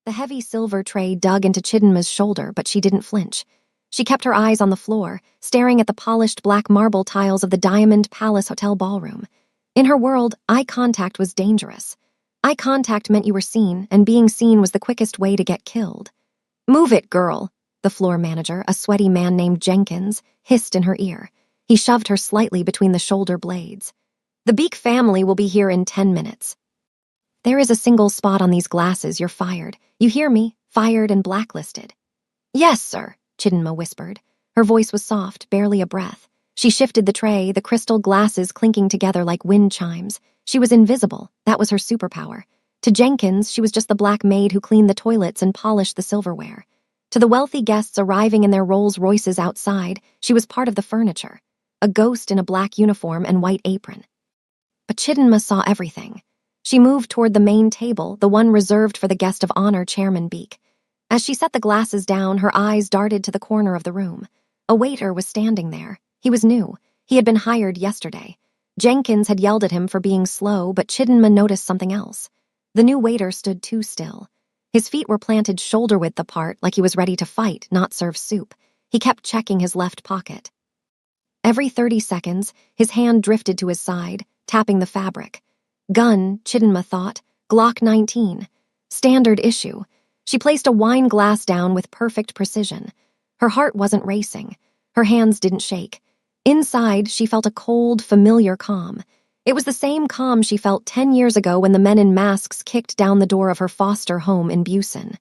The heavy silver tray dug into Chidinma's shoulder, but she didn't flinch. She kept her eyes on the floor, staring at the polished black marble tiles of the Diamond Palace Hotel ballroom. In her world, eye contact was dangerous. Eye contact meant you were seen, and being seen was the quickest way to get killed. "Move it, girl," the floor manager, a sweaty man named Jenkins, hissed in her ear. He shoved her slightly between the shoulder blades. "The Beak family will be here in 10 minutes. There is a single spot on these glasses, you're fired. You hear me? Fired and blacklisted." "Yes, sir," Chidinma whispered. Her voice was soft, barely a breath. She shifted the tray, the crystal glasses clinking together like wind chimes. She was invisible. That was her superpower. To Jenkins, she was just the black maid who cleaned the toilets and polished the silverware. To the wealthy guests arriving in their Rolls Royces outside, she was part of the furniture. A ghost in a black uniform and white apron. But Chidinma saw everything. She moved toward the main table, the one reserved for the guest of honor, Chairman Beak. As she set the glasses down, her eyes darted to the corner of the room. A waiter was standing there. He was new. He had been hired yesterday. Jenkins had yelled at him for being slow, but Chidinma noticed something else. The new waiter stood too still. His feet were planted shoulder-width apart, like he was ready to fight, not serve soup. He kept checking his left pocket. Every 30 seconds, his hand drifted to his side, tapping the fabric. Gun, Chidinma thought. Glock 19. Standard issue. She placed a wine glass down with perfect precision. Her heart wasn't racing. Her hands didn't shake. Inside, she felt a cold, familiar calm. It was the same calm she felt 10 years ago when the men in masks kicked down the door of her foster home in Busan.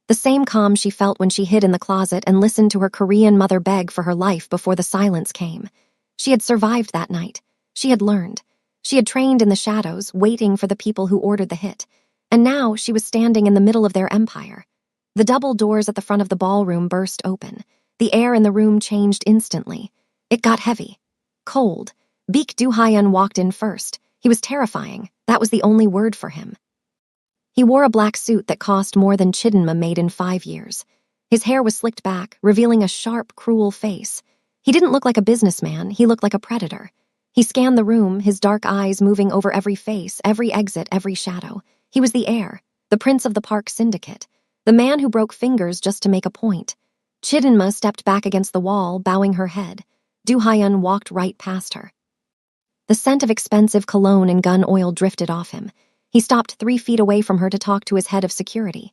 The same calm she felt when she hid in the closet and listened to her Korean mother beg for her life before the silence came. She had survived that night. She had learned. She had trained in the shadows, waiting for the people who ordered the hit. And now she was standing in the middle of their empire. The double doors at the front of the ballroom burst open. The air in the room changed instantly. It got heavy. Cold. Beak Du-hyun walked in first. He was terrifying. That was the only word for him. He wore a black suit that cost more than Chidinma made in 5 years. His hair was slicked back, revealing a sharp, cruel face. He didn't look like a businessman. He looked like a predator. He scanned the room, his dark eyes moving over every face, every exit, every shadow. He was the heir, the prince of the Park Syndicate, the man who broke fingers just to make a point. Chidinma stepped back against the wall, bowing her head. Du-hyun walked right past her. The scent of expensive cologne and gun oil drifted off him. He stopped 3 feet away from her to talk to his head of security.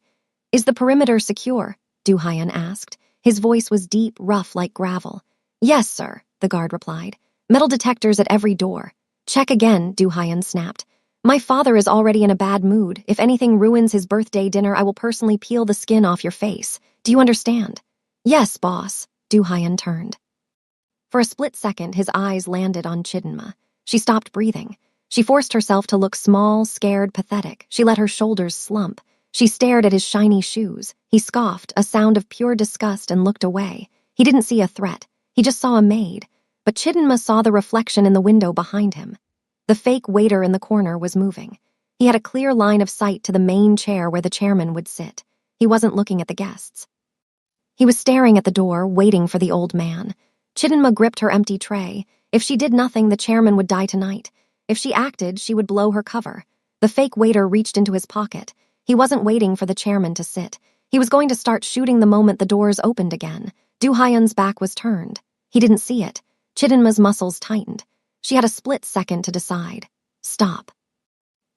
"Is the perimeter secure?" Du-hyun asked. His voice was deep, rough like gravel. "Yes, sir," the guard replied. "Metal detectors at every door." "Check again," Du-hyun snapped. "My father is already in a bad mood. If anything ruins his birthday dinner, I will personally peel the skin off your face. Do you understand?" "Yes, boss." Du-hyun turned. For a split second, his eyes landed on Chidinma. She stopped breathing. She forced herself to look small, scared, pathetic. She let her shoulders slump. She stared at his shiny shoes. He scoffed, a sound of pure disgust, and looked away. He didn't see a threat. He just saw a maid. But Chidinma saw the reflection in the window behind him. The fake waiter in the corner was moving. He had a clear line of sight to the main chair where the chairman would sit. He wasn't looking at the guests. He was staring at the door, waiting for the old man. Chidinma gripped her empty tray. If she did nothing, the chairman would die tonight. If she acted, she would blow her cover. The fake waiter reached into his pocket. He wasn't waiting for the chairman to sit. He was going to start shooting the moment the doors opened again. Du-hyun's back was turned. He didn't see it. Chidinma's muscles tightened. She had a split second to decide. Stop.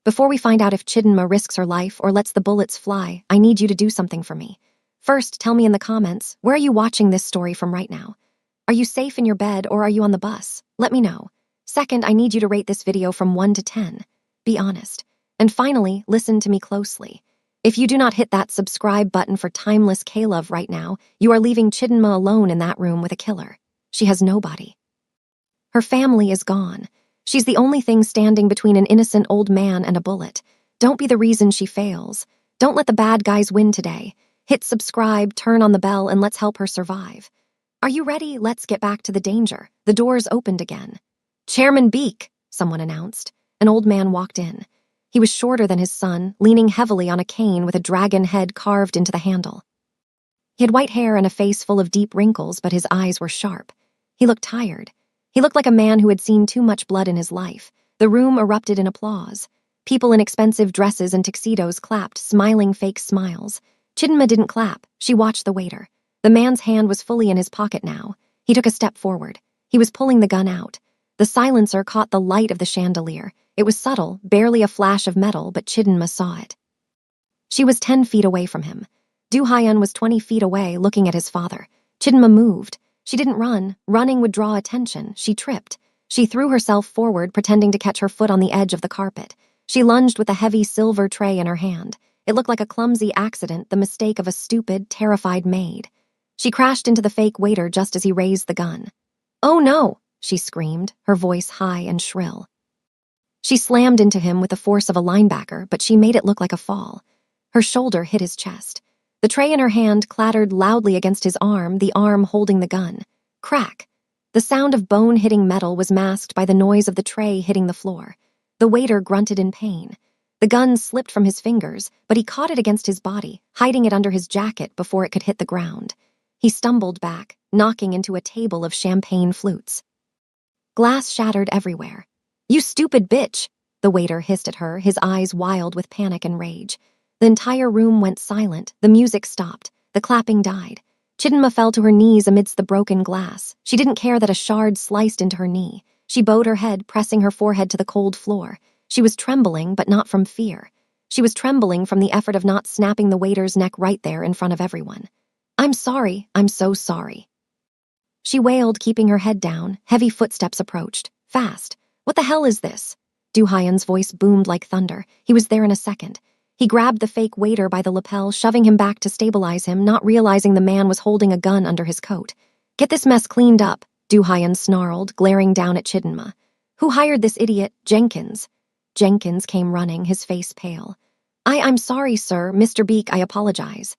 Before we find out if Chidinma risks her life or lets the bullets fly, I need you to do something for me. First, tell me in the comments, where are you watching this story from right now? Are you safe in your bed or are you on the bus? Let me know. Second, I need you to rate this video from 1 to 10. Be honest. And finally, listen to me closely. If you do not hit that subscribe button for timeless K-Love right now, you are leaving Chidinma alone in that room with a killer. She has nobody. Her family is gone. She's the only thing standing between an innocent old man and a bullet. Don't be the reason she fails. Don't let the bad guys win today. Hit subscribe, turn on the bell, and let's help her survive. Are you ready? Let's get back to the danger. The doors opened again. "Chairman Beak," someone announced. An old man walked in. He was shorter than his son, leaning heavily on a cane with a dragon head carved into the handle. He had white hair and a face full of deep wrinkles, but his eyes were sharp. He looked tired. He looked like a man who had seen too much blood in his life. The room erupted in applause. People in expensive dresses and tuxedos clapped, smiling fake smiles. Chidinma didn't clap. She watched the waiter. The man's hand was fully in his pocket now. He took a step forward. He was pulling the gun out. The silencer caught the light of the chandelier. It was subtle, barely a flash of metal, but Chidinma saw it. She was 10 feet away from him. Du Hyun was 20 feet away, looking at his father. Chidinma moved. She didn't run. Running would draw attention. She tripped. She threw herself forward, pretending to catch her foot on the edge of the carpet. She lunged with a heavy silver tray in her hand. It looked like a clumsy accident, the mistake of a stupid, terrified maid. She crashed into the fake waiter just as he raised the gun. "Oh no!" she screamed, her voice high and shrill. She slammed into him with the force of a linebacker, but she made it look like a fall. Her shoulder hit his chest. The tray in her hand clattered loudly against his arm, the arm holding the gun. Crack! The sound of bone hitting metal was masked by the noise of the tray hitting the floor. The waiter grunted in pain. The gun slipped from his fingers, but he caught it against his body, hiding it under his jacket before it could hit the ground. He stumbled back, knocking into a table of champagne flutes. Glass shattered everywhere. "You stupid bitch!" the waiter hissed at her, his eyes wild with panic and rage. The entire room went silent, the music stopped, the clapping died. Chidinma fell to her knees amidst the broken glass. She didn't care that a shard sliced into her knee. She bowed her head, pressing her forehead to the cold floor. She was trembling, but not from fear. She was trembling from the effort of not snapping the waiter's neck right there in front of everyone. "I'm sorry, I'm so sorry." She wailed, keeping her head down. Heavy footsteps approached. Fast. "What the hell is this?" Du Hyun's voice boomed like thunder. He was there in a second. He grabbed the fake waiter by the lapel, shoving him back to stabilize him, not realizing the man was holding a gun under his coat. "Get this mess cleaned up," Du Hyun snarled, glaring down at Chidinma. "Who hired this idiot? Jenkins." Jenkins came running, his face pale. I'm sorry, sir. Mr. Beek, I apologize."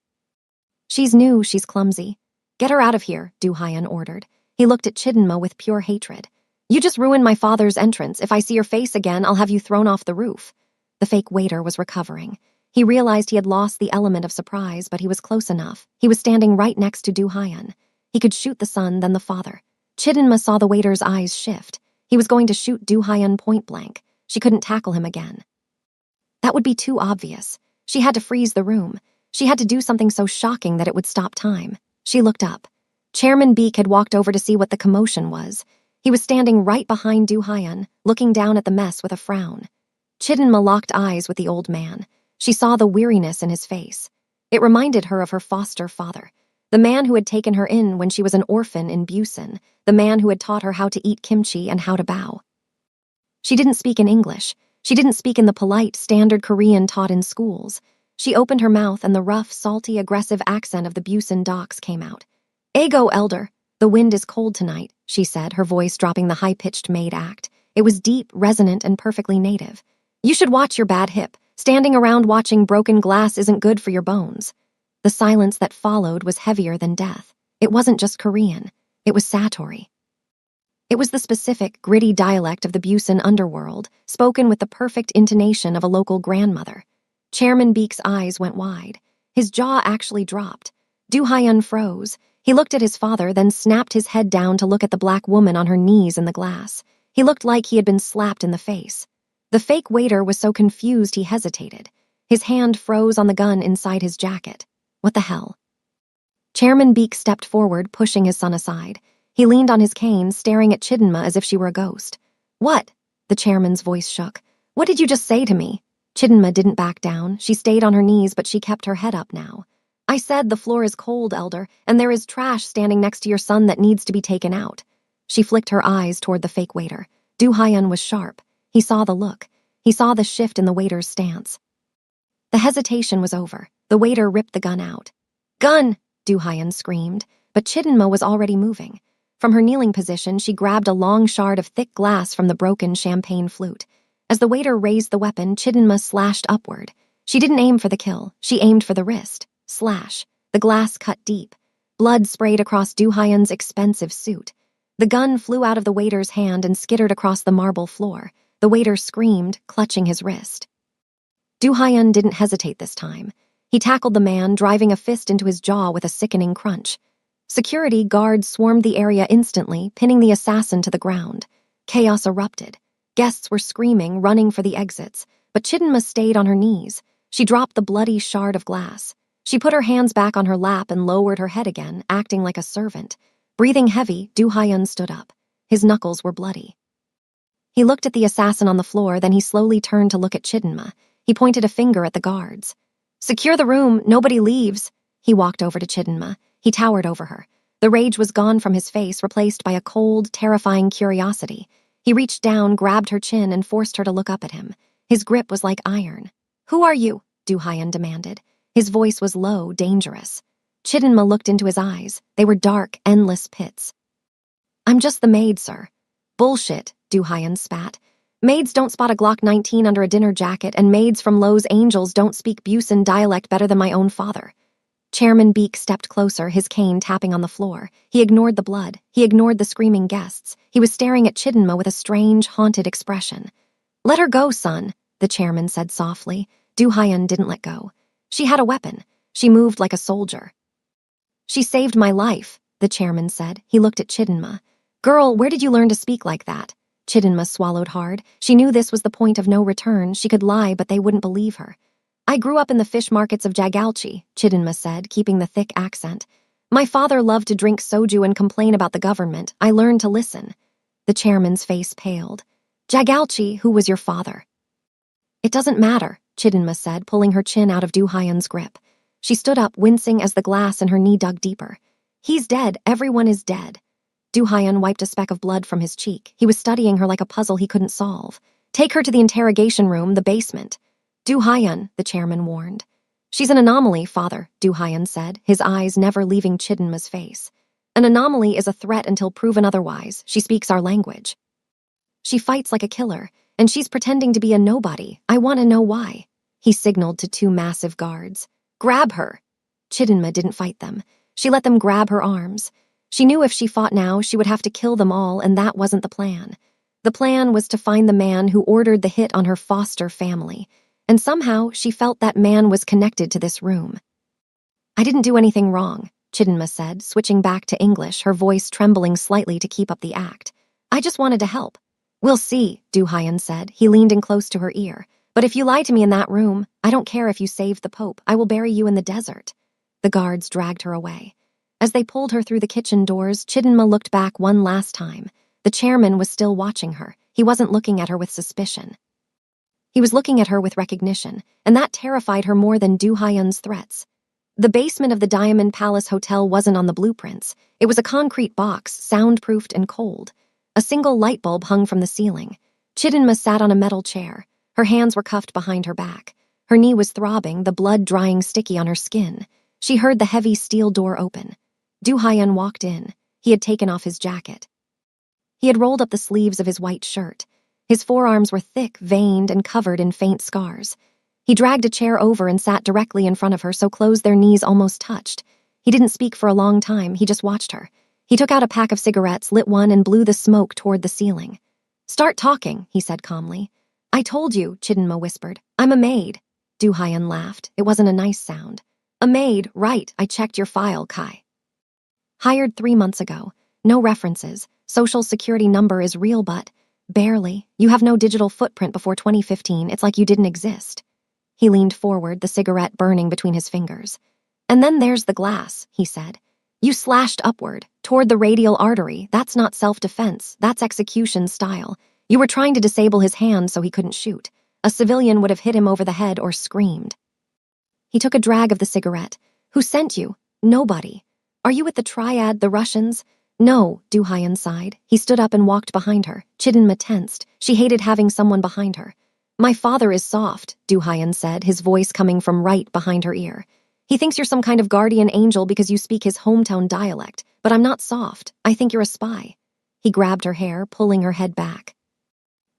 "She's new, she's clumsy. Get her out of here," Du Hyun ordered. He looked at Chidinma with pure hatred. "You just ruined my father's entrance. If I see your face again, I'll have you thrown off the roof." The fake waiter was recovering. He realized he had lost the element of surprise, but he was close enough. He was standing right next to Du Hyun. He could shoot the son, then the father. Chidinma saw the waiter's eyes shift. He was going to shoot Du Hyun point blank. She couldn't tackle him again. That would be too obvious. She had to freeze the room. She had to do something so shocking that it would stop time. She looked up. Chairman Beek had walked over to see what the commotion was. He was standing right behind Du Hyun, looking down at the mess with a frown. Chidinma locked eyes with the old man. She saw the weariness in his face. It reminded her of her foster father, the man who had taken her in when she was an orphan in Busan, the man who had taught her how to eat kimchi and how to bow. She didn't speak in English. She didn't speak in the polite, standard Korean taught in schools. She opened her mouth and the rough, salty, aggressive accent of the Busan docks came out. "Ego, elder. The wind is cold tonight," she said, her voice dropping the high-pitched Maid act. It was deep, resonant, and perfectly native. "You should watch your bad hip. Standing around watching broken glass isn't good for your bones." The silence that followed was heavier than death. It wasn't just Korean. It was Satori. It was the specific, gritty dialect of the Busan underworld, spoken with the perfect intonation of a local grandmother. Chairman Beek's eyes went wide. His jaw actually dropped. Du Hyun froze. He looked at his father, then snapped his head down to look at the black woman on her knees in the glass. He looked like he had been slapped in the face. The fake waiter was so confused he hesitated. His hand froze on the gun inside his jacket. What the hell? Chairman Beek stepped forward, pushing his son aside. He leaned on his cane, staring at Chidinma as if she were a ghost. "What?" The chairman's voice shook. "What did you just say to me?" Chidinma didn't back down. She stayed on her knees, but she kept her head up now. "I said the floor is cold, elder, and there is trash standing next to your son that needs to be taken out." She flicked her eyes toward the fake waiter. Du Hyun was sharp. He saw the look. He saw the shift in the waiter's stance. The hesitation was over. The waiter ripped the gun out. "Gun!" Du Hyun screamed, but Chidinma was already moving. From her kneeling position, she grabbed a long shard of thick glass from the broken champagne flute. As the waiter raised the weapon, Chidinma slashed upward. She didn't aim for the kill. She aimed for the wrist. Slash. The glass cut deep. Blood sprayed across Du Hyun's expensive suit. The gun flew out of the waiter's hand and skittered across the marble floor. The waiter screamed, clutching his wrist. Du Hyun didn't hesitate this time. He tackled the man, driving a fist into his jaw with a sickening crunch. Security guards swarmed the area instantly, pinning the assassin to the ground. Chaos erupted. Guests were screaming, running for the exits, but but Chidinma stayed on her knees. She dropped the bloody shard of glass. She put her hands back on her lap and lowered her head again, acting like a servant. Breathing heavy, Du Hyun stood up. His knuckles were bloody. He looked at the assassin on the floor, then he slowly turned to look at Chidinma. He pointed a finger at the guards. "Secure the room, nobody leaves." He walked over to Chidinma. He towered over her. The rage was gone from his face, replaced by a cold, terrifying curiosity. He reached down, grabbed her chin, and forced her to look up at him. His grip was like iron. "Who are you?" Du Hyun demanded. His voice was low, dangerous. Chidinma looked into his eyes. They were dark, endless pits. "I'm just the maid, sir." "Bullshit," Du Hyun spat. "Maids don't spot a Glock 19 under a dinner jacket, and maids from Lowe's Angels don't speak Busan dialect better than my own father." Chairman Beek stepped closer, his cane tapping on the floor. He ignored the blood. He ignored the screaming guests. He was staring at Chidinma with a strange, haunted expression. "Let her go, son," the chairman said softly. Du Hyun didn't let go. "She had a weapon. She moved like a soldier." "She saved my life," the chairman said. He looked at Chidinma. "Girl, where did you learn to speak like that?" Chidinma swallowed hard. She knew this was the point of no return. She could lie, but they wouldn't believe her. "I grew up in the fish markets of Jagalchi," Chidinma said, keeping the thick accent. "My father loved to drink soju and complain about the government. I learned to listen." The chairman's face paled. "Jagalchi, who was your father?" "It doesn't matter," Chidinma said, pulling her chin out of Du Hyun's grip. She stood up, wincing as the glass in her knee dug deeper. "He's dead. Everyone is dead." Du Hyun wiped a speck of blood from his cheek. He was studying her like a puzzle he couldn't solve. "Take her to the interrogation room, the basement." "Du Hyun," the chairman warned. "She's an anomaly, father," Du Hyun said, his eyes never leaving Chidinma's face. "An anomaly is a threat until proven otherwise. She speaks our language. She fights like a killer, and she's pretending to be a nobody. I want to know why." He signaled to two massive guards. "Grab her." Chidinma didn't fight them. She let them grab her arms. She knew if she fought now, she would have to kill them all, and that wasn't the plan. The plan was to find the man who ordered the hit on her foster family, and somehow she felt that man was connected to this room. "I didn't do anything wrong," Chidinma said, switching back to English, her voice trembling slightly to keep up the act. "I just wanted to help." "We'll see," Du Hyun said. He leaned in close to her ear. "But if you lie to me in that room, I don't care if you saved the Pope. I will bury you in the desert." The guards dragged her away. As they pulled her through the kitchen doors, Chidinma looked back one last time. The chairman was still watching her. He wasn't looking at her with suspicion. He was looking at her with recognition, and that terrified her more than Du Hyun's threats. The basement of the Diamond Palace Hotel wasn't on the blueprints. It was a concrete box, soundproofed and cold. A single light bulb hung from the ceiling. Chidinma sat on a metal chair. Her hands were cuffed behind her back. Her knee was throbbing, the blood drying sticky on her skin. She heard the heavy steel door open. Du Hyun walked in. He had taken off his jacket. He had rolled up the sleeves of his white shirt. His forearms were thick, veined, and covered in faint scars. He dragged a chair over and sat directly in front of her so close their knees almost touched. He didn't speak for a long time. He just watched her. He took out a pack of cigarettes, lit one, and blew the smoke toward the ceiling. "Start talking," he said calmly. "I told you," Chidinma whispered. "I'm a maid." Du Hyun laughed. It wasn't a nice sound. "A maid, right. I checked your file, Kai. Hired 3 months ago. No references. Social security number is real, but barely. You have no digital footprint before 2015. It's like you didn't exist." He leaned forward, the cigarette burning between his fingers. "And then there's the glass," he said. "You slashed upward, toward the radial artery. That's not self-defense. That's execution style. You were trying to disable his hand so he couldn't shoot. A civilian would have hit him over the head or screamed." He took a drag of the cigarette. "Who sent you?" "Nobody." "Are you with the Triad, the Russians?" "No," Du Hyun sighed. He stood up and walked behind her. Chidinma tensed. She hated having someone behind her. "My father is soft," Du Hyun said, his voice coming from right behind her ear. "He thinks you're some kind of guardian angel because you speak his hometown dialect, but I'm not soft. I think you're a spy." He grabbed her hair, pulling her head back.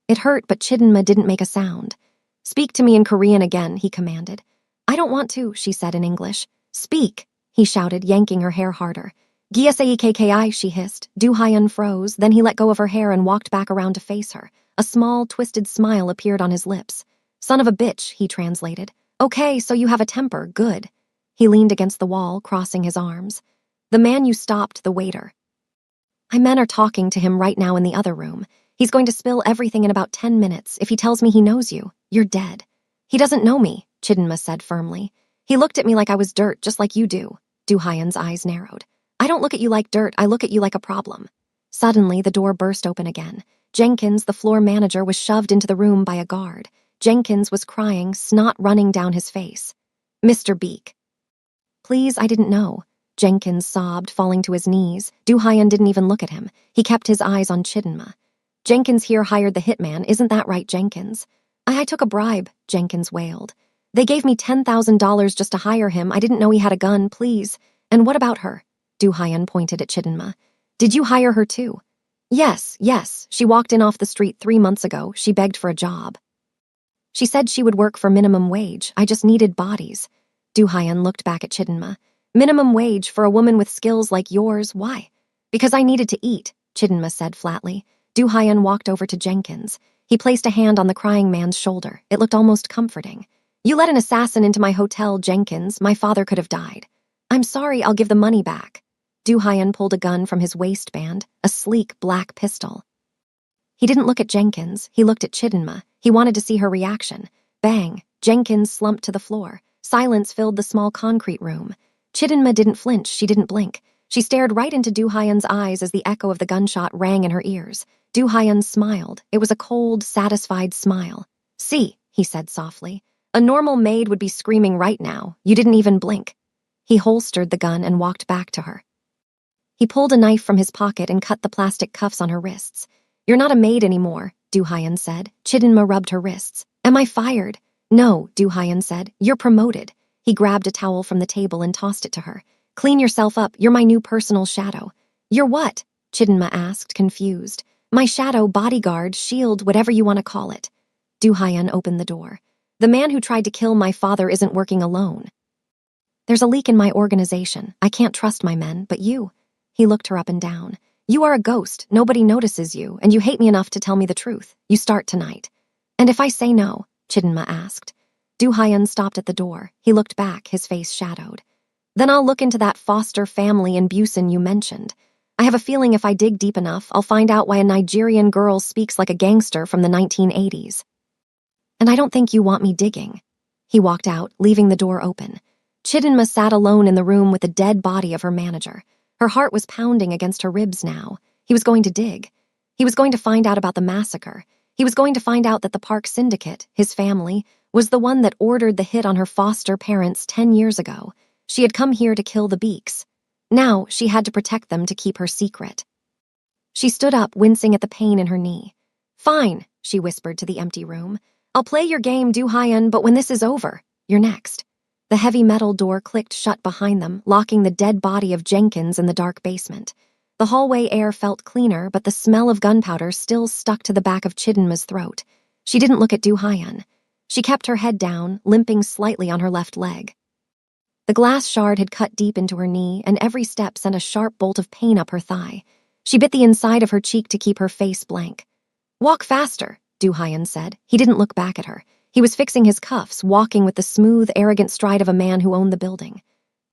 It hurt, but Chidinma didn't make a sound. "Speak to me in Korean again," he commanded. "I don't want to," she said in English. "Speak," he shouted, yanking her hair harder. "Giaseikki," she hissed. Du Hyun froze, then he let go of her hair and walked back around to face her. A small, twisted smile appeared on his lips. "Son of a bitch," he translated. "Okay, so you have a temper, good." He leaned against the wall, crossing his arms. "The man you stopped, the waiter. My men are talking to him right now in the other room. He's going to spill everything in about 10 minutes. If he tells me he knows you, you're dead." He doesn't know me, Chidinma said firmly. He looked at me like I was dirt, just like you do. Du Hyan's eyes narrowed. I don't look at you like dirt, I look at you like a problem. Suddenly, the door burst open again. Jenkins, the floor manager, was shoved into the room by a guard. Jenkins was crying, snot running down his face. Mr. Beek. Please, I didn't know. Jenkins sobbed, falling to his knees. Du Hyan didn't even look at him. He kept his eyes on Chidinma. Jenkins here hired the hitman, isn't that right, Jenkins? I took a bribe, Jenkins wailed. They gave me $10,000 just to hire him. I didn't know he had a gun, please. And what about her? Du Hyan pointed at Chidinma. Did you hire her too? Yes. She walked in off the street 3 months ago. She begged for a job. She said she would work for minimum wage. I just needed bodies. Du Hyan looked back at Chidinma. Minimum wage for a woman with skills like yours, why? Because I needed to eat, Chidinma said flatly. Du Hyan walked over to Jenkins. He placed a hand on the crying man's shoulder. It looked almost comforting. You let an assassin into my hotel, Jenkins. My father could have died. I'm sorry, I'll give the money back. Du Hyan pulled a gun from his waistband, a sleek black pistol. He didn't look at Jenkins. He looked at Chidinma. He wanted to see her reaction. Bang! Jenkins slumped to the floor. Silence filled the small concrete room. Chidinma didn't flinch. She didn't blink. She stared right into Du Hyan's eyes as the echo of the gunshot rang in her ears. Du Hyan smiled. It was a cold, satisfied smile. See, he said softly. A normal maid would be screaming right now. You didn't even blink. He holstered the gun and walked back to her. He pulled a knife from his pocket and cut the plastic cuffs on her wrists. You're not a maid anymore, Du Hyan said. Chidinma rubbed her wrists. Am I fired? No, Du Hyan said. You're promoted. He grabbed a towel from the table and tossed it to her. Clean yourself up. You're my new personal shadow. You're what? Chidinma asked, confused. My shadow, bodyguard, shield, whatever you want to call it. Du Hyan opened the door. The man who tried to kill my father isn't working alone. There's a leak in my organization. I can't trust my men, but you. He looked her up and down. You are a ghost. Nobody notices you, and you hate me enough to tell me the truth. You start tonight. And if I say no? Chidinma asked. Du Hyan stopped at the door. He looked back, his face shadowed. Then I'll look into that foster family in Busan you mentioned. I have a feeling if I dig deep enough, I'll find out why a Nigerian girl speaks like a gangster from the 1980s. And I don't think you want me digging. He walked out, leaving the door open. Chidinma sat alone in the room with the dead body of her manager. Her heart was pounding against her ribs now. He was going to dig. He was going to find out about the massacre. He was going to find out that the Park Syndicate, his family, was the one that ordered the hit on her foster parents 10 years ago. She had come here to kill the Beeks. Now she had to protect them to keep her secret. She stood up, wincing at the pain in her knee. Fine, she whispered to the empty room. I'll play your game, Du Hyan, but when this is over, you're next. The heavy metal door clicked shut behind them, locking the dead body of Jenkins in the dark basement. The hallway air felt cleaner, but the smell of gunpowder still stuck to the back of Chidinma's throat. She didn't look at Du Hyan. She kept her head down, limping slightly on her left leg. The glass shard had cut deep into her knee, and every step sent a sharp bolt of pain up her thigh. She bit the inside of her cheek to keep her face blank. Walk faster, Du Hyan said. He didn't look back at her. He was fixing his cuffs, walking with the smooth, arrogant stride of a man who owned the building.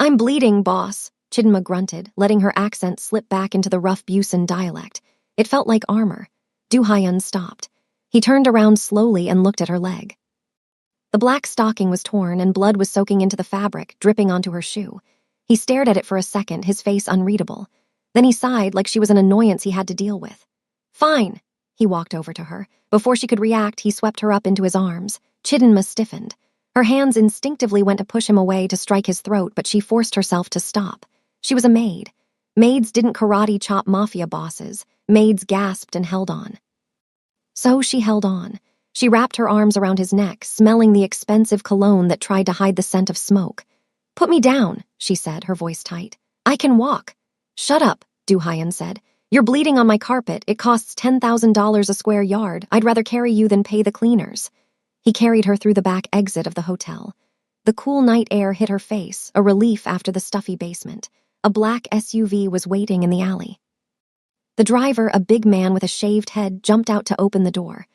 I'm bleeding, boss, Chidinma grunted, letting her accent slip back into the rough Busan dialect. It felt like armor. Du Hyan stopped. He turned around slowly and looked at her leg. The black stocking was torn and blood was soaking into the fabric, dripping onto her shoe. He stared at it for a second, his face unreadable. Then he sighed like she was an annoyance he had to deal with. Fine. He walked over to her. Before she could react, he swept her up into his arms. Chidinma stiffened. Her hands instinctively went to push him away to strike his throat, but she forced herself to stop. She was a maid. Maids didn't karate chop mafia bosses. Maids gasped and held on. So she held on. She wrapped her arms around his neck, smelling the expensive cologne that tried to hide the scent of smoke. Put me down, she said, her voice tight. I can walk. Shut up, Du Hyan said. You're bleeding on my carpet. It costs $10,000 a square yard. I'd rather carry you than pay the cleaners. He carried her through the back exit of the hotel. The cool night air hit her face, a relief after the stuffy basement. A black SUV was waiting in the alley. The driver, a big man with a shaved head, jumped out to open the door.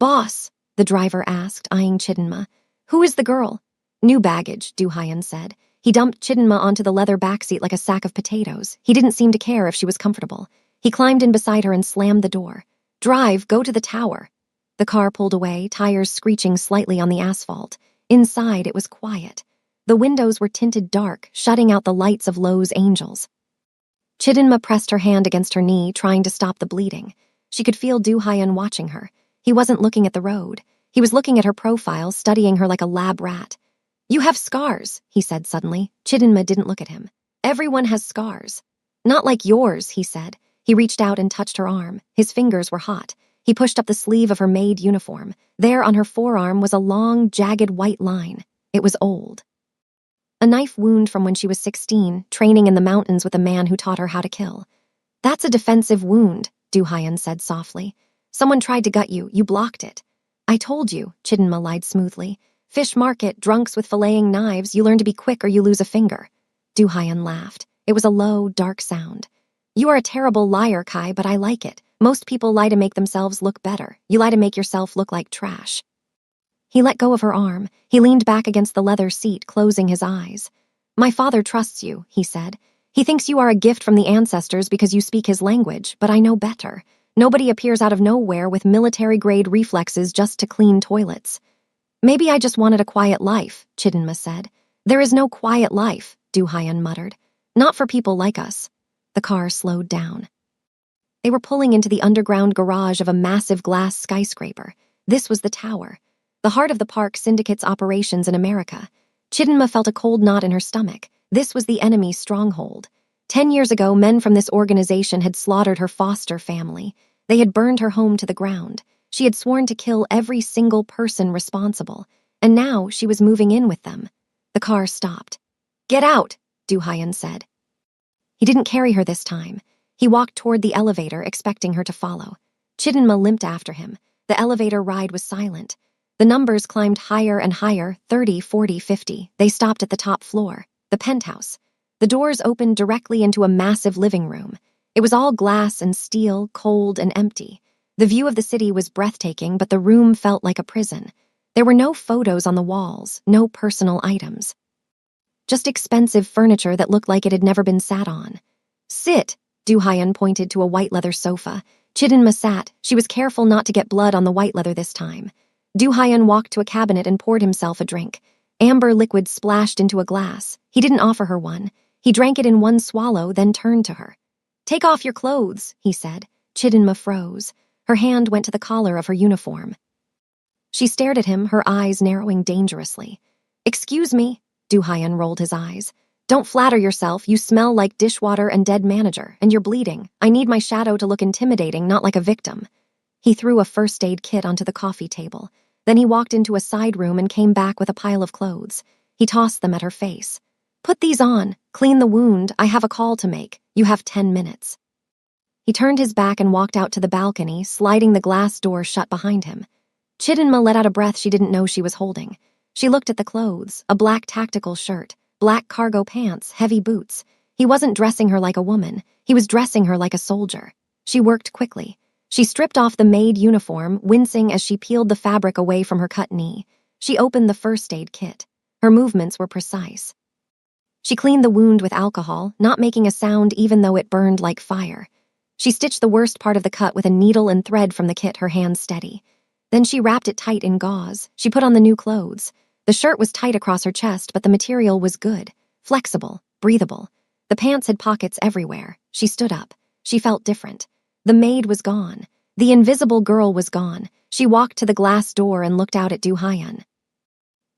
Boss, the driver asked, eyeing Chidinma. Who is the girl? New baggage, Du Hyan said. He dumped Chidinma onto the leather backseat like a sack of potatoes. He didn't seem to care if she was comfortable. He climbed in beside her and slammed the door. Drive, go to the tower. The car pulled away, tires screeching slightly on the asphalt. Inside, it was quiet. The windows were tinted dark, shutting out the lights of Lo's angels. Chidinma pressed her hand against her knee, trying to stop the bleeding. She could feel Do Hyun watching her. He wasn't looking at the road. He was looking at her profile, studying her like a lab rat. "You have scars," he said suddenly. Chidinma didn't look at him. "Everyone has scars." "Not like yours," he said. He reached out and touched her arm. His fingers were hot. He pushed up the sleeve of her Maid uniform. There on her forearm was a long, jagged white line. It was old. A knife wound from when she was 16, training in the mountains with a man who taught her how to kill. "That's a defensive wound," Do Hyun said softly. "Someone tried to gut you. You blocked it." "I told you," Chidinma lied smoothly. "Fish market, drunks with filleting knives, you learn to be quick or you lose a finger." Do Hyun laughed. It was a low, dark sound. "You are a terrible liar, Kai, but I like it. Most people lie to make themselves look better. You lie to make yourself look like trash." He let go of her arm. He leaned back against the leather seat, closing his eyes. "My father trusts you," he said. "He thinks you are a gift from the ancestors because you speak his language, but I know better. Nobody appears out of nowhere with military-grade reflexes just to clean toilets." "Maybe I just wanted a quiet life," Chidinma said. "There is no quiet life," Do Hyun muttered. "Not for people like us." The car slowed down. They were pulling into the underground garage of a massive glass skyscraper. This was the tower, the heart of the park syndicate's operations in America. Chidinma felt a cold knot in her stomach. This was the enemy's stronghold. 10 years ago, men from this organization had slaughtered her foster family. They had burned her home to the ground. She had sworn to kill every single person responsible, and now she was moving in with them. The car stopped. "Get out," Do Hyun said. He didn't carry her this time. He walked toward the elevator, expecting her to follow. Chidinma limped after him. The elevator ride was silent. The numbers climbed higher and higher, 30, 40, 50. They stopped at the top floor, the penthouse. The doors opened directly into a massive living room. It was all glass and steel, cold and empty. The view of the city was breathtaking, but the room felt like a prison. There were no photos on the walls, no personal items. Just expensive furniture that looked like it had never been sat on. "Sit," Do Hyun pointed to a white leather sofa. Chidinma sat. She was careful not to get blood on the white leather this time. Do Hyun walked to a cabinet and poured himself a drink. Amber liquid splashed into a glass. He didn't offer her one. He drank it in one swallow, then turned to her. "Take off your clothes," he said. Chidinma froze. Her hand went to the collar of her uniform. She stared at him, her eyes narrowing dangerously. "Excuse me," Do Hyun rolled his eyes. "Don't flatter yourself. You smell like dishwater and dead manager, and you're bleeding. I need my shadow to look intimidating, not like a victim." He threw a first aid kit onto the coffee table. Then he walked into a side room and came back with a pile of clothes. He tossed them at her face. "Put these on. Clean the wound. I have a call to make. You have 10 minutes." He turned his back and walked out to the balcony, sliding the glass door shut behind him. Chidinma let out a breath she didn't know she was holding. She looked at the clothes, a black tactical shirt, black cargo pants, heavy boots. He wasn't dressing her like a woman. He was dressing her like a soldier. She worked quickly. She stripped off the Maid uniform, wincing as she peeled the fabric away from her cut knee. She opened the first aid kit. Her movements were precise. She cleaned the wound with alcohol, not making a sound even though it burned like fire. She stitched the worst part of the cut with a needle and thread from the kit, her hands steady. Then she wrapped it tight in gauze. She put on the new clothes. The shirt was tight across her chest, but the material was good, flexible, breathable. The pants had pockets everywhere. She stood up. She felt different. The maid was gone. The invisible girl was gone. She walked to the glass door and looked out at Do Hyun.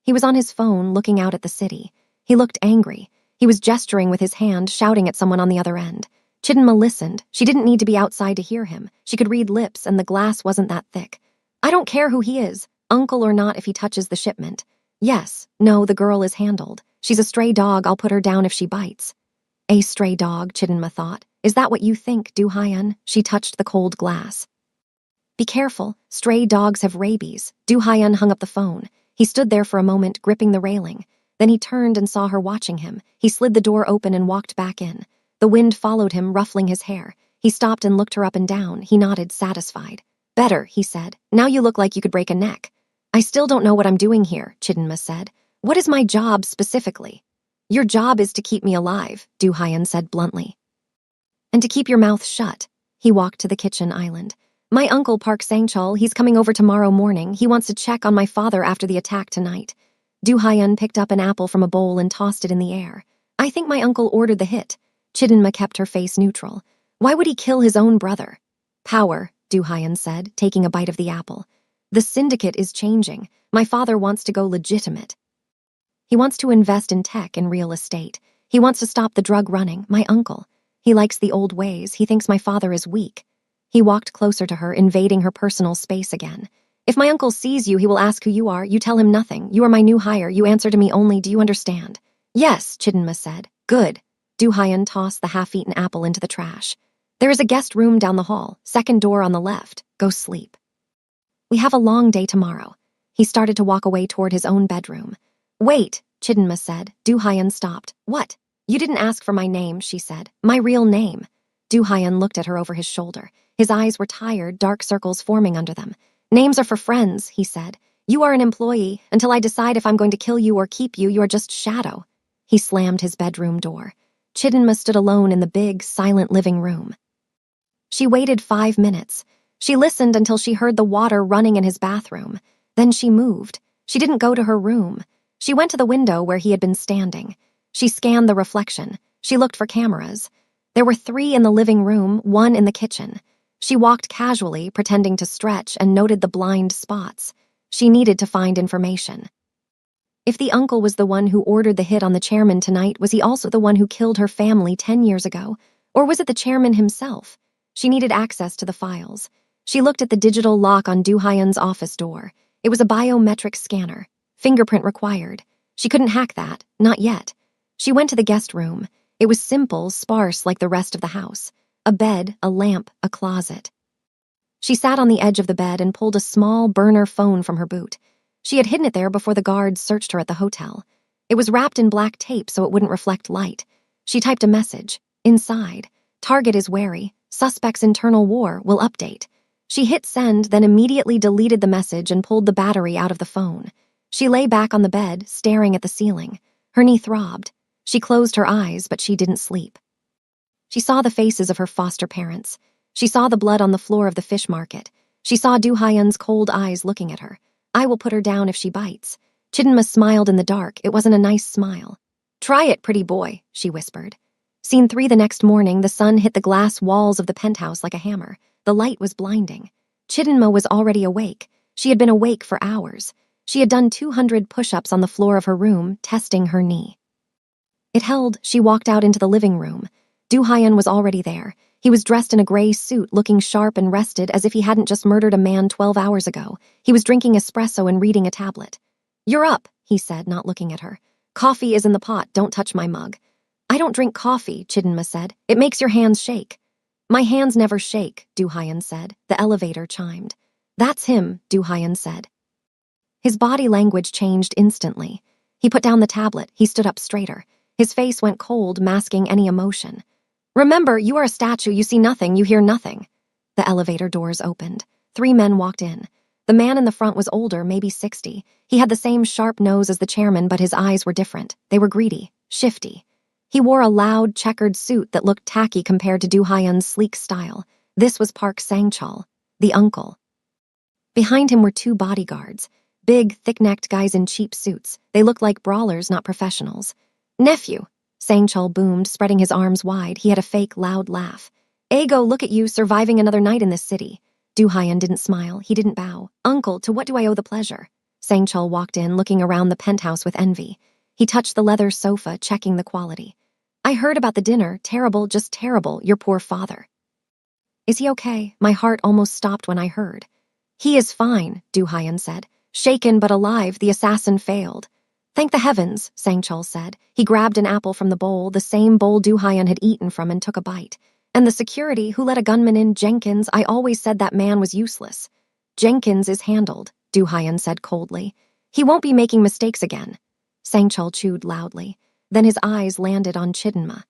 He was on his phone, looking out at the city. He looked angry. He was gesturing with his hand, shouting at someone on the other end. Chidinma listened. She didn't need to be outside to hear him. She could read lips, and the glass wasn't that thick. "I don't care who he is, uncle or not, if he touches the shipment." "Yes, no, the girl is handled. She's a stray dog. I'll put her down if she bites." "A stray dog," Chidinma thought. "Is that what you think, Do Hyun?" She touched the cold glass. "Be careful. Stray dogs have rabies." Do Hyun hung up the phone. He stood there for a moment, gripping the railing. Then he turned and saw her watching him. He slid the door open and walked back in. The wind followed him, ruffling his hair. He stopped and looked her up and down. He nodded, satisfied. "Better," he said. "Now you look like you could break a neck." "I still don't know what I'm doing here," Chidinma said. "What is my job specifically?" "Your job is to keep me alive," Do Hyun said bluntly. "And to keep your mouth shut." He walked to the kitchen island. "My uncle, Park Sang-chul, he's coming over tomorrow morning. He wants to check on my father after the attack tonight." Du Hyun picked up an apple from a bowl and tossed it in the air. I think my uncle ordered the hit. Chidinma kept her face neutral. Why would he kill his own brother? Power, Du Hyun said, taking a bite of the apple. The syndicate is changing. My father wants to go legitimate. He wants to invest in tech and real estate. He wants to stop the drug running, my uncle. He likes the old ways. He thinks my father is weak. He walked closer to her, invading her personal space again. If my uncle sees you, he will ask who you are. You tell him nothing. You are my new hire. You answer to me only. Do you understand? Yes, Chidinma said. Good. Du Hyun tossed the half-eaten apple into the trash. There is a guest room down the hall, second door on the left. Go sleep. We have a long day tomorrow. He started to walk away toward his own bedroom. Wait, Chidinma said. Du Hyun stopped. What? You didn't ask for my name, she said. My real name. Du Hyun looked at her over his shoulder. His eyes were tired, dark circles forming under them. Names are for friends, he said. You are an employee. Until I decide if I'm going to kill you or keep you, you are just shadow. He slammed his bedroom door. Chidinma stood alone in the big, silent living room. She waited 5 minutes. She listened until she heard the water running in his bathroom. Then she moved. She didn't go to her room. She went to the window where he had been standing. She scanned the reflection. She looked for cameras. There were 3 in the living room, 1 in the kitchen. She walked casually, pretending to stretch, and noted the blind spots. She needed to find information. If the uncle was the one who ordered the hit on the chairman tonight, was he also the one who killed her family 10 years ago? Or was it the chairman himself? She needed access to the files. She looked at the digital lock on Du Hyun's office door. It was a biometric scanner. Fingerprint required. She couldn't hack that, not yet. She went to the guest room. It was simple, sparse like the rest of the house. A bed, a lamp, a closet. She sat on the edge of the bed and pulled a small burner phone from her boot. She had hidden it there before the guards searched her at the hotel. It was wrapped in black tape so it wouldn't reflect light. She typed a message. Inside. Target is wary. Suspect's internal war will update. She hit send, then immediately deleted the message and pulled the battery out of the phone. She lay back on the bed, staring at the ceiling. Her knee throbbed. She closed her eyes, but she didn't sleep. She saw the faces of her foster parents. She saw the blood on the floor of the fish market. She saw Du Hyun's cold eyes looking at her. I will put her down if she bites. Chidinma smiled in the dark. It wasn't a nice smile. Try it, pretty boy, she whispered. Scene 3 the next morning, the sun hit the glass walls of the penthouse like a hammer. The light was blinding. Chidinma was already awake. She had been awake for hours. She had done 200 push-ups on the floor of her room, testing her knee. It held. She walked out into the living room. Du Hyun was already there. He was dressed in a gray suit, looking sharp and rested as if he hadn't just murdered a man 12 hours ago. He was drinking espresso and reading a tablet. You're up, he said, not looking at her. Coffee is in the pot. Don't touch my mug. I don't drink coffee, Chidinma said. It makes your hands shake. My hands never shake, Du Hyun said. The elevator chimed. That's him, Du Hyun said. His body language changed instantly. He put down the tablet. He stood up straighter. His face went cold, masking any emotion. Remember, you are a statue. You see nothing. You hear nothing. The elevator doors opened. 3 men walked in. The man in the front was older, maybe 60. He had the same sharp nose as the chairman, but his eyes were different. They were greedy, shifty. He wore a loud, checkered suit that looked tacky compared to Du Hyun's sleek style. This was Park Sang-chul, the uncle. Behind him were 2 bodyguards, big, thick-necked guys in cheap suits. They looked like brawlers, not professionals. Nephew, Sang-chul boomed, spreading his arms wide. He had a fake, loud laugh. Ego, look at you, surviving another night in this city. Du Hyun didn't smile. He didn't bow. Uncle, to what do I owe the pleasure? Sang-chul walked in, looking around the penthouse with envy. He touched the leather sofa, checking the quality. I heard about the dinner. Terrible, just terrible. Your poor father. Is he okay? My heart almost stopped when I heard. He is fine, Du Hyun said. Shaken but alive, the assassin failed. Thank the heavens, Sang-chul said. He grabbed an apple from the bowl, the same bowl Du Hyun had eaten from, and took a bite. And the security, who let a gunman in, Jenkins, I always said that man was useless. Jenkins is handled, Du Hyun said coldly. He won't be making mistakes again. Sang-chul chewed loudly. Then his eyes landed on Chidinma.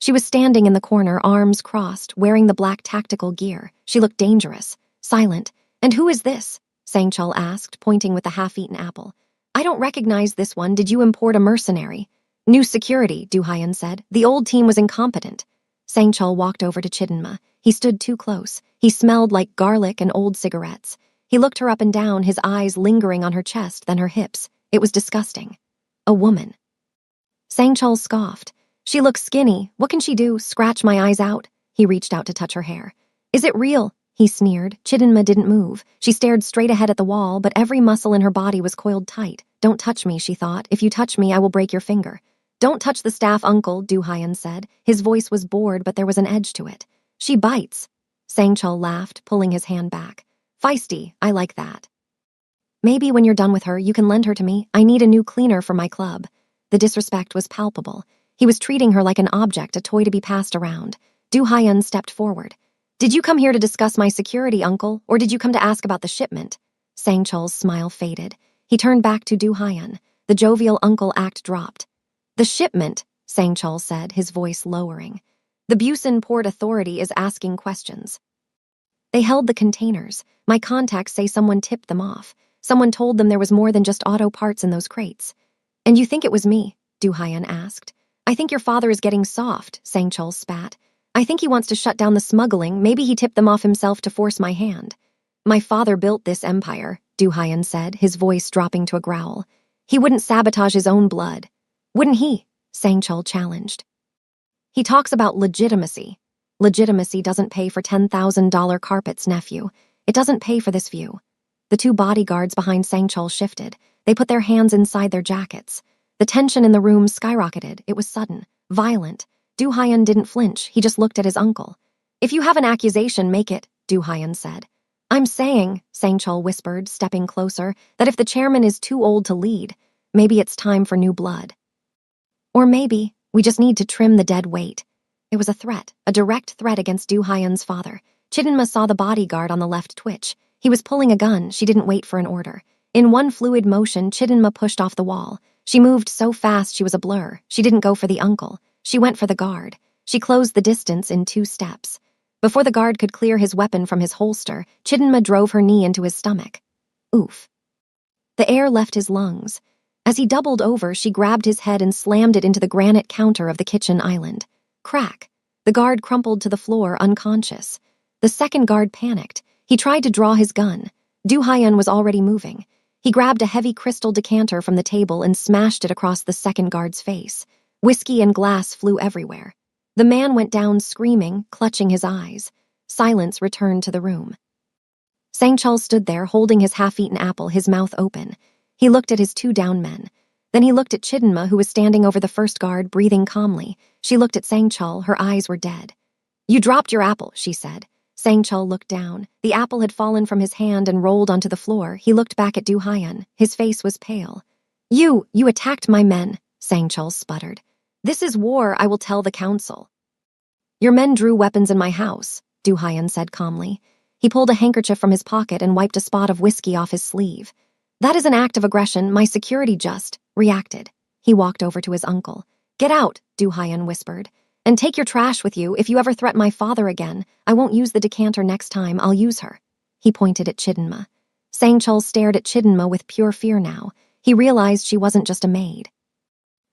She was standing in the corner, arms crossed, wearing the black tactical gear. She looked dangerous, silent. And who is this? Sang-chul asked, pointing with the half-eaten apple. I don't recognize this one. Did you import a mercenary? New security, Du Hyun said. The old team was incompetent. Sang-chul walked over to Chidinma. He stood too close. He smelled like garlic and old cigarettes. He looked her up and down, his eyes lingering on her chest, then her hips. It was disgusting. A woman. Sang-chul scoffed. She looks skinny. What can she do? Scratch my eyes out? He reached out to touch her hair. Is it real? He sneered. Chidinma didn't move. She stared straight ahead at the wall, but every muscle in her body was coiled tight. Don't touch me, she thought. If you touch me, I will break your finger. Don't touch the staff, uncle, Du Hyan said. His voice was bored, but there was an edge to it. She bites. Sang-chul laughed, pulling his hand back. Feisty, I like that. Maybe when you're done with her, you can lend her to me. I need a new cleaner for my club. The disrespect was palpable. He was treating her like an object, a toy to be passed around. Du Hyan stepped forward. Did you come here to discuss my security, uncle, or did you come to ask about the shipment? Sang-chul's smile faded. He turned back to Du Hyan. The jovial uncle act dropped. The shipment, Sang-chul said, his voice lowering. The Busan Port Authority is asking questions. They held the containers. My contacts say someone tipped them off. Someone told them there was more than just auto parts in those crates. And you think it was me? Du Hyan asked. I think your father is getting soft, Sang-chul spat. I think he wants to shut down the smuggling. Maybe he tipped them off himself to force my hand. My father built this empire, Du Hyan said, his voice dropping to a growl. He wouldn't sabotage his own blood. Wouldn't he? Sang-chul challenged. He talks about legitimacy. Legitimacy doesn't pay for $10,000 carpets, nephew. It doesn't pay for this view. The two bodyguards behind Sang-chul shifted. They put their hands inside their jackets. The tension in the room skyrocketed. It was sudden, violent. Du Hyan didn't flinch. He just looked at his uncle. If you have an accusation, make it, Du Hyan said. I'm saying, Sang-chul whispered, stepping closer, that if the chairman is too old to lead, maybe it's time for new blood. Or maybe we just need to trim the dead weight. It was a threat, a direct threat against Du Hyan's father. Chidinma saw the bodyguard on the left twitch. He was pulling a gun. She didn't wait for an order. In one fluid motion, Chidinma pushed off the wall. She moved so fast she was a blur. She didn't go for the uncle. She went for the guard. She closed the distance in 2 steps. Before the guard could clear his weapon from his holster, Chidinma drove her knee into his stomach. Oof. The air left his lungs. As he doubled over, she grabbed his head and slammed it into the granite counter of the kitchen island. Crack. The guard crumpled to the floor, unconscious. The second guard panicked. He tried to draw his gun. Du Hyan was already moving. He grabbed a heavy crystal decanter from the table and smashed it across the second guard's face. Whiskey and glass flew everywhere. The man went down screaming, clutching his eyes. Silence returned to the room. Sang-chul stood there, holding his half-eaten apple, his mouth open. He looked at his 2 down men. Then he looked at Chidinma, who was standing over the first guard, breathing calmly. She looked at Sang-chul. Her eyes were dead. You dropped your apple, she said. Sang-chul looked down. The apple had fallen from his hand and rolled onto the floor. He looked back at Du Hyan. His face was pale. You attacked my men, Sang-chul sputtered. This is war, I will tell the council. Your men drew weapons in my house, Du Hyan said calmly. He pulled a handkerchief from his pocket and wiped a spot of whiskey off his sleeve. That is an act of aggression. My security just reacted. He walked over to his uncle. Get out, Du Hyan whispered. And take your trash with you. If you ever threaten my father again, I won't use the decanter next time. I'll use her. He pointed at Chidinma. Sang-chul stared at Chidinma with pure fear now. He realized she wasn't just a maid.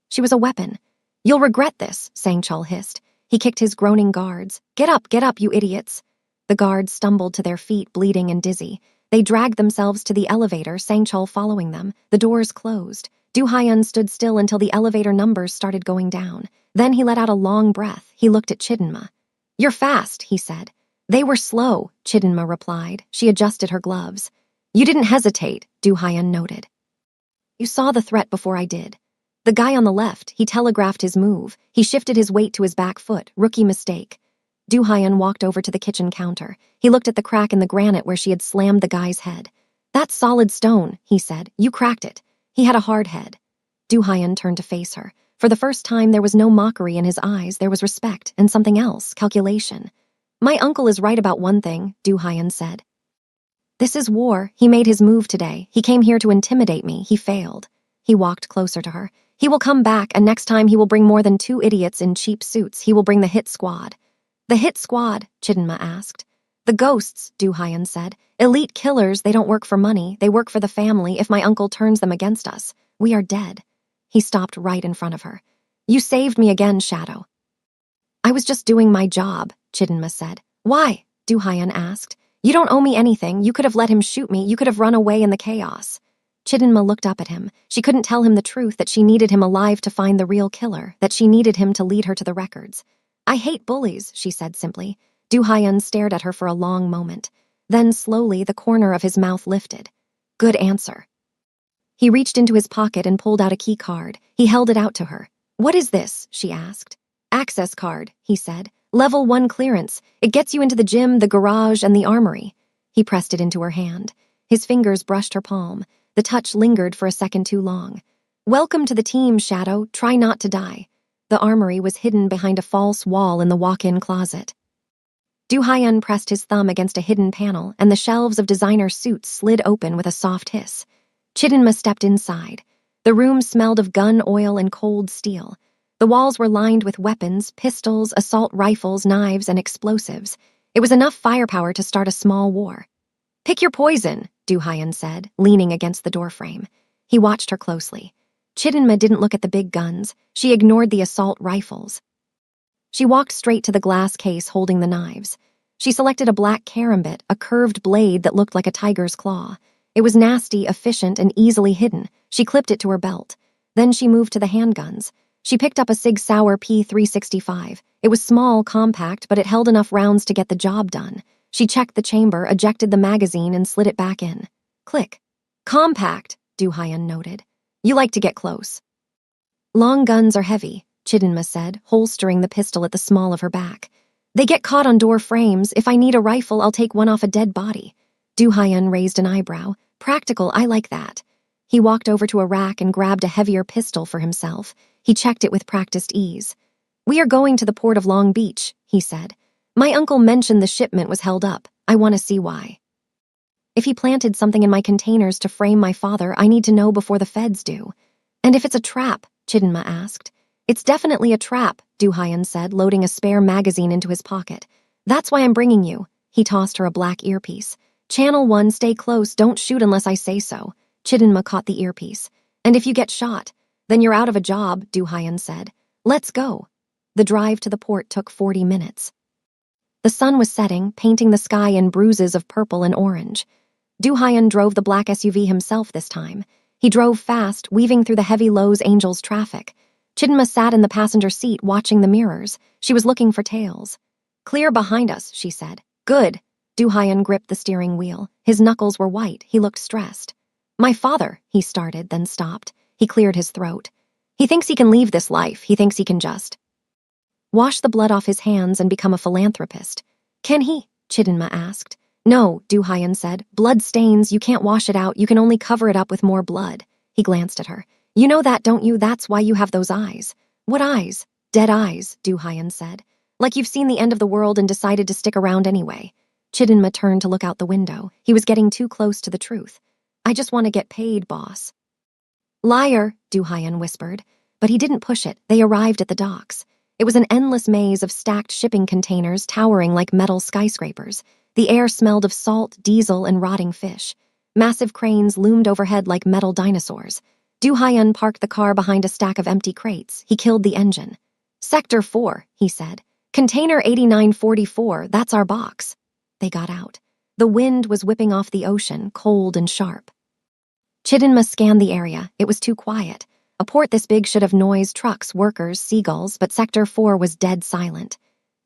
She was a weapon. You'll regret this, Sang-chul hissed. He kicked his groaning guards. Get up, you idiots. The guards stumbled to their feet, bleeding and dizzy. They dragged themselves to the elevator, Sang-chul following them. The doors closed. Du Hyan stood still until the elevator numbers started going down. Then he let out a long breath. He looked at Chidinma. You're fast, he said. They were slow, Chidinma replied. She adjusted her gloves. You didn't hesitate, Du Hyan noted. You saw the threat before I did. The guy on the left, he telegraphed his move. He shifted his weight to his back foot. Rookie mistake. Du Hyan walked over to the kitchen counter. He looked at the crack in the granite where she had slammed the guy's head. That's solid stone, he said. You cracked it. He had a hard head. Du Hyan turned to face her. For the first time, there was no mockery in his eyes. There was respect and something else, calculation. My uncle is right about one thing, Du Hyan said. This is war. He made his move today. He came here to intimidate me. He failed. He walked closer to her. He will come back, and next time he will bring more than 2 idiots in cheap suits. He will bring the hit squad. The hit squad? Chidinma asked. The ghosts, Du Hyan said. Elite killers, they don't work for money. They work for the family. If my uncle turns them against us, we are dead. He stopped right in front of her. You saved me again, Shadow. I was just doing my job, Chidinma said. Why? Du Hyan asked. You don't owe me anything. You could have let him shoot me. You could have run away in the chaos. Chidinma looked up at him. She couldn't tell him the truth, that she needed him alive to find the real killer, that she needed him to lead her to the records. "I hate bullies," she said simply. Du Hyun stared at her for a long moment. Then slowly the corner of his mouth lifted. "Good answer." He reached into his pocket and pulled out a key card. He held it out to her. "What is this?" she asked. "Access card," he said. "Level 1 clearance. It gets you into the gym, the garage, and the armory." He pressed it into her hand. His fingers brushed her palm. The touch lingered for a second too long. "Welcome to the team, Shadow. Try not to die." The armory was hidden behind a false wall in the walk-in closet. Du Hyun pressed his thumb against a hidden panel, and the shelves of designer suits slid open with a soft hiss. Chidinma stepped inside. The room smelled of gun oil and cold steel. The walls were lined with weapons, pistols, assault rifles, knives, and explosives. It was enough firepower to start a small war. "Pick your poison," Du Hyun said, leaning against the doorframe. He watched her closely. Chidinma didn't look at the big guns. She ignored the assault rifles. She walked straight to the glass case holding the knives. She selected a black karambit, a curved blade that looked like a tiger's claw. It was nasty, efficient, and easily hidden. She clipped it to her belt. Then she moved to the handguns. She picked up a Sig Sauer P365. It was small, compact, but it held enough rounds to get the job done. She checked the chamber, ejected the magazine, and slid it back in. Click. "Compact," Du Hyun noted. "You like to get close." "Long guns are heavy," Chidinma said, holstering the pistol at the small of her back. "They get caught on door frames. If I need a rifle, I'll take one off a dead body." Du Hyun raised an eyebrow. "Practical, I like that." He walked over to a rack and grabbed a heavier pistol for himself. He checked it with practiced ease. "We are going to the port of Long Beach," he said. "My uncle mentioned the shipment was held up. I want to see why. If he planted something in my containers to frame my father, I need to know before the feds do." "And if it's a trap?" Chidinma asked. "It's definitely a trap," Du Hyun said, loading a spare magazine into his pocket. "That's why I'm bringing you." He tossed her a black earpiece. "Channel 1, stay close, don't shoot unless I say so." Chidinma caught the earpiece. "And if you get shot, then you're out of a job," Du Hyun said. "Let's go." The drive to the port took 40 minutes. The sun was setting, painting the sky in bruises of purple and orange. Du Hyun drove the black SUV himself this time. He drove fast, weaving through the heavy Los Angeles traffic. Chidinma sat in the passenger seat, watching the mirrors. She was looking for tails. "Clear behind us," she said. "Good." Du Hyun gripped the steering wheel. His knuckles were white. He looked stressed. "My father," he started, then stopped. He cleared his throat. "He thinks he can leave this life. He thinks he can just wash the blood off his hands and become a philanthropist." "Can he?" Chidinma asked. "No," Du Hyun said. "Blood stains, you can't wash it out, you can only cover it up with more blood." He glanced at her. "You know that, don't you? That's why you have those eyes." "What eyes?" "Dead eyes," Du Hyun said. "Like you've seen the end of the world and decided to stick around anyway." Chidinma turned to look out the window. He was getting too close to the truth. "I just want to get paid, boss." "Liar," Du Hyun whispered. But he didn't push it. They arrived at the docks. It was an endless maze of stacked shipping containers towering like metal skyscrapers. The air smelled of salt, diesel, and rotting fish. Massive cranes loomed overhead like metal dinosaurs. Du Hyun parked the car behind a stack of empty crates. He killed the engine. "Sector 4, he said. "Container 8944, that's our box." They got out. The wind was whipping off the ocean, cold and sharp. Chidinma scanned the area. It was too quiet. A port this big should have noise, trucks, workers, seagulls, but Sector 4 was dead silent.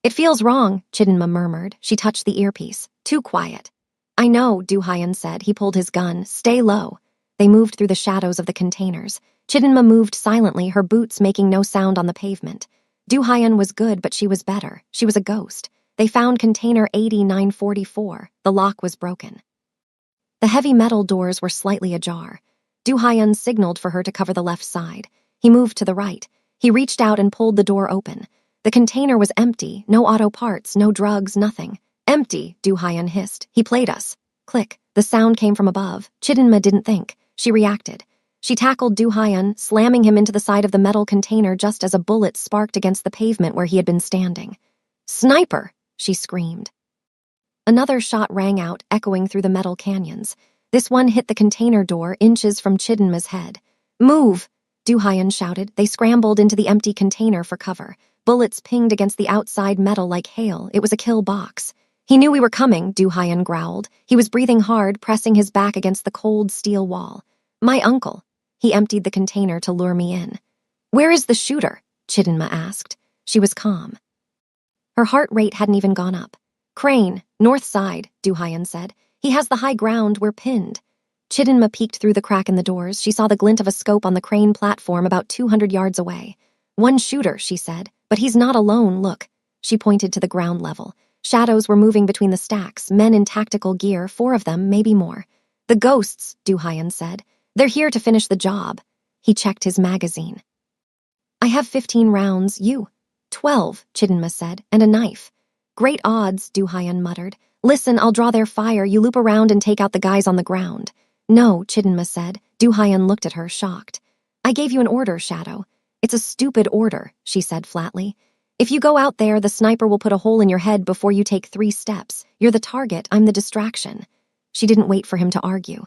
"It feels wrong," Chidinma murmured. She touched the earpiece. "Too quiet." "I know," Du Hyun said. He pulled his gun. "Stay low." They moved through the shadows of the containers. Chidinma moved silently, her boots making no sound on the pavement. Du Hyun was good, but she was better. She was a ghost. They found container 8944. The lock was broken. The heavy metal doors were slightly ajar. Du Hyun signaled for her to cover the left side. He moved to the right. He reached out and pulled the door open. The container was empty, no auto parts, no drugs, nothing. "Empty," Du Hyun hissed. "He played us." Click. The sound came from above. Chidinma didn't think. She reacted. She tackled Du Hyun, slamming him into the side of the metal container just as a bullet sparked against the pavement where he had been standing. "Sniper!" she screamed. Another shot rang out, echoing through the metal canyons. This one hit the container door, inches from Chidinma's head. "Move!" Du Hyun shouted. They scrambled into the empty container for cover. Bullets pinged against the outside metal like hail. It was a kill box. "He knew we were coming," Du Hyun growled. He was breathing hard, pressing his back against the cold steel wall. My uncle. He emptied the container to lure me in. Where is the shooter? Chidinma asked. She was calm. Her heart rate hadn't even gone up. Crane, north side, Du-hyun said. He has the high ground, we're pinned. Chidinma peeked through the crack in the doors. She saw the glint of a scope on the crane platform about 200 yards away. One shooter, she said, but he's not alone, look. She pointed to the ground level. Shadows were moving between the stacks, men in tactical gear, 4 of them, maybe more. The ghosts, Du-hyun said. They're here to finish the job. He checked his magazine. I have 15 rounds, you. 12, Chidinma said, and a knife. Great odds, Du-hyun muttered. Listen, I'll draw their fire, you loop around and take out the guys on the ground. No, Chidinma said. Du-hyun looked at her, shocked. I gave you an order, Shadow. It's a stupid order, she said flatly. If you go out there, the sniper will put a hole in your head before you take 3 steps. You're the target, I'm the distraction. She didn't wait for him to argue.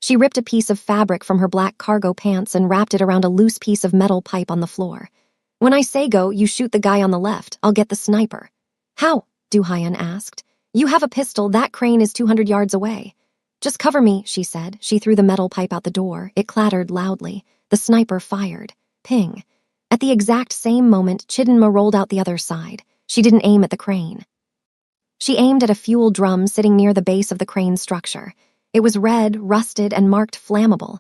She ripped a piece of fabric from her black cargo pants and wrapped it around a loose piece of metal pipe on the floor. When I say go, you shoot the guy on the left. I'll get the sniper. How? Du-hyun asked. You have a pistol. That crane is 200 yards away. Just cover me, she said. She threw the metal pipe out the door. It clattered loudly. The sniper fired. Ping. At the exact same moment, Chidinma rolled out the other side. She didn't aim at the crane. She aimed at a fuel drum sitting near the base of the crane's structure. It was red, rusted, and marked flammable.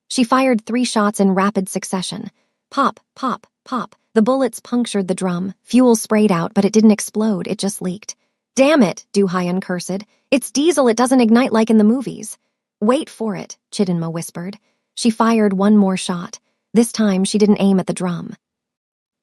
She fired 3 shots in rapid succession. Pop, pop, pop. The bullets punctured the drum. Fuel sprayed out, but it didn't explode, it just leaked. Damn it, Du-hyun cursed. It's diesel, it doesn't ignite like in the movies. Wait for it, Chidinma whispered. She fired 1 more shot. This time, she didn't aim at the drum.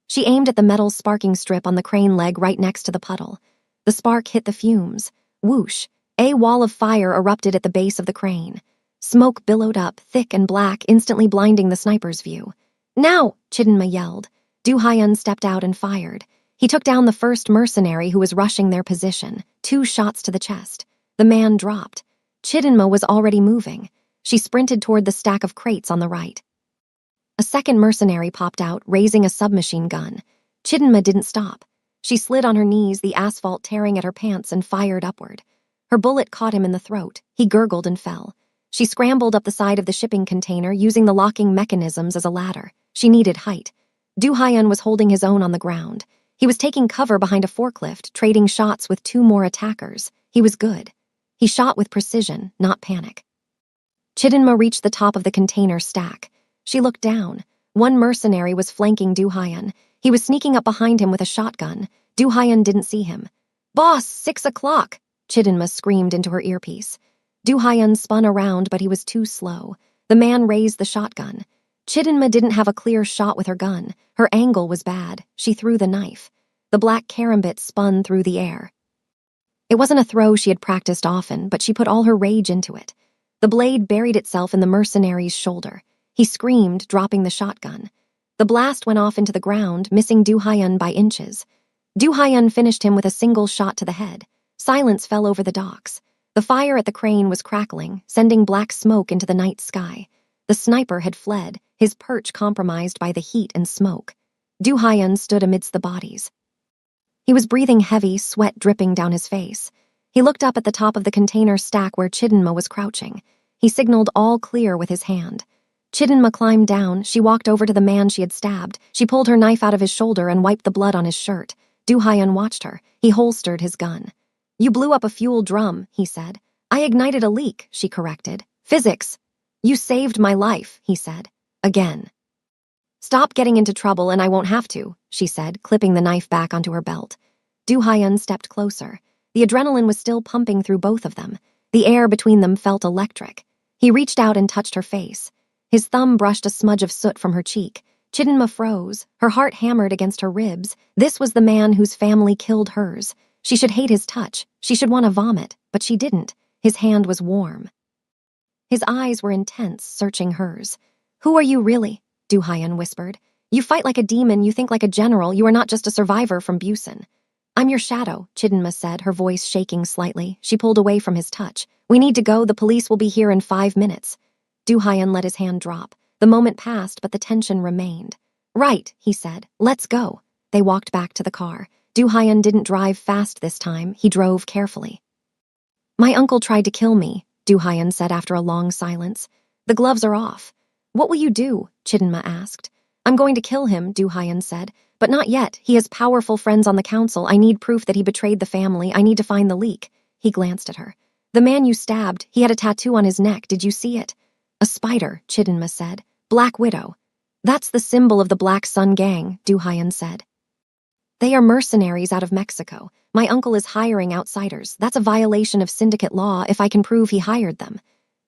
She aimed at the metal sparking strip on the crane leg right next to the puddle. The spark hit the fumes. Whoosh. A wall of fire erupted at the base of the crane. Smoke billowed up, thick and black, instantly blinding the sniper's view. Now, Chidinma yelled. Du-hyun stepped out and fired. He took down the first mercenary who was rushing their position. 2 shots to the chest. The man dropped. Chidinma was already moving. She sprinted toward the stack of crates on the right. A second mercenary popped out, raising a submachine gun. Chidinma didn't stop. She slid on her knees, the asphalt tearing at her pants, and fired upward. Her bullet caught him in the throat. He gurgled and fell. She scrambled up the side of the shipping container, using the locking mechanisms as a ladder. She needed height. Du-hyun was holding his own on the ground. He was taking cover behind a forklift, trading shots with 2 more attackers. He was good. He shot with precision, not panic. Chidinma reached the top of the container stack. She looked down. 1 mercenary was flanking Du-hyun. He was sneaking up behind him with a shotgun. Du-hyun didn't see him. Boss, 6 o'clock! Chidinma screamed into her earpiece. Du-hyun spun around, but he was too slow. The man raised the shotgun. Chidinma didn't have a clear shot with her gun. Her angle was bad. She threw the knife. The black karambit spun through the air. It wasn't a throw she had practiced often, but she put all her rage into it. The blade buried itself in the mercenary's shoulder. He screamed, dropping the shotgun. The blast went off into the ground, missing Du-hyun by inches. Du-hyun finished him with a single shot to the head. Silence fell over the docks. The fire at the crane was crackling, sending black smoke into the night sky. The sniper had fled, his perch compromised by the heat and smoke. Du-hyun stood amidst the bodies. He was breathing heavy, sweat dripping down his face. He looked up at the top of the container stack where Chidinma was crouching. He signaled all clear with his hand. Chidinma climbed down. She walked over to the man she had stabbed. She pulled her knife out of his shoulder and wiped the blood on his shirt. Du-hyun watched her. He holstered his gun. You blew up a fuel drum, he said. I ignited a leak, she corrected. Physics. You saved my life, he said. Again. Stop getting into trouble and I won't have to, she said, clipping the knife back onto her belt. Du-hyun stepped closer. The adrenaline was still pumping through both of them. The air between them felt electric. He reached out and touched her face. His thumb brushed a smudge of soot from her cheek. Chidinma froze. Her heart hammered against her ribs. This was the man whose family killed hers. She should hate his touch. She should want to vomit, but she didn't. His hand was warm. His eyes were intense, searching hers. Who are you really? Du-hyun whispered. You fight like a demon, you think like a general, you are not just a survivor from Busan. I'm your shadow, Chidinma said, her voice shaking slightly. She pulled away from his touch. We need to go, the police will be here in 5 minutes. Du-hyun let his hand drop. The moment passed, but the tension remained. Right, he said. Let's go. They walked back to the car. Du-hyun didn't drive fast this time. He drove carefully. My uncle tried to kill me, Du-hyun said after a long silence. The gloves are off. What will you do? Chidinma asked. I'm going to kill him, Du Haiyan said. But not yet. He has powerful friends on the council. I need proof that he betrayed the family. I need to find the leak. He glanced at her. The man you stabbed, he had a tattoo on his neck. Did you see it? A spider, Chidinma said. Black Widow. That's the symbol of the Black Sun Gang, Du Haiyan said. They are mercenaries out of Mexico. My uncle is hiring outsiders. That's a violation of syndicate law if I can prove he hired them.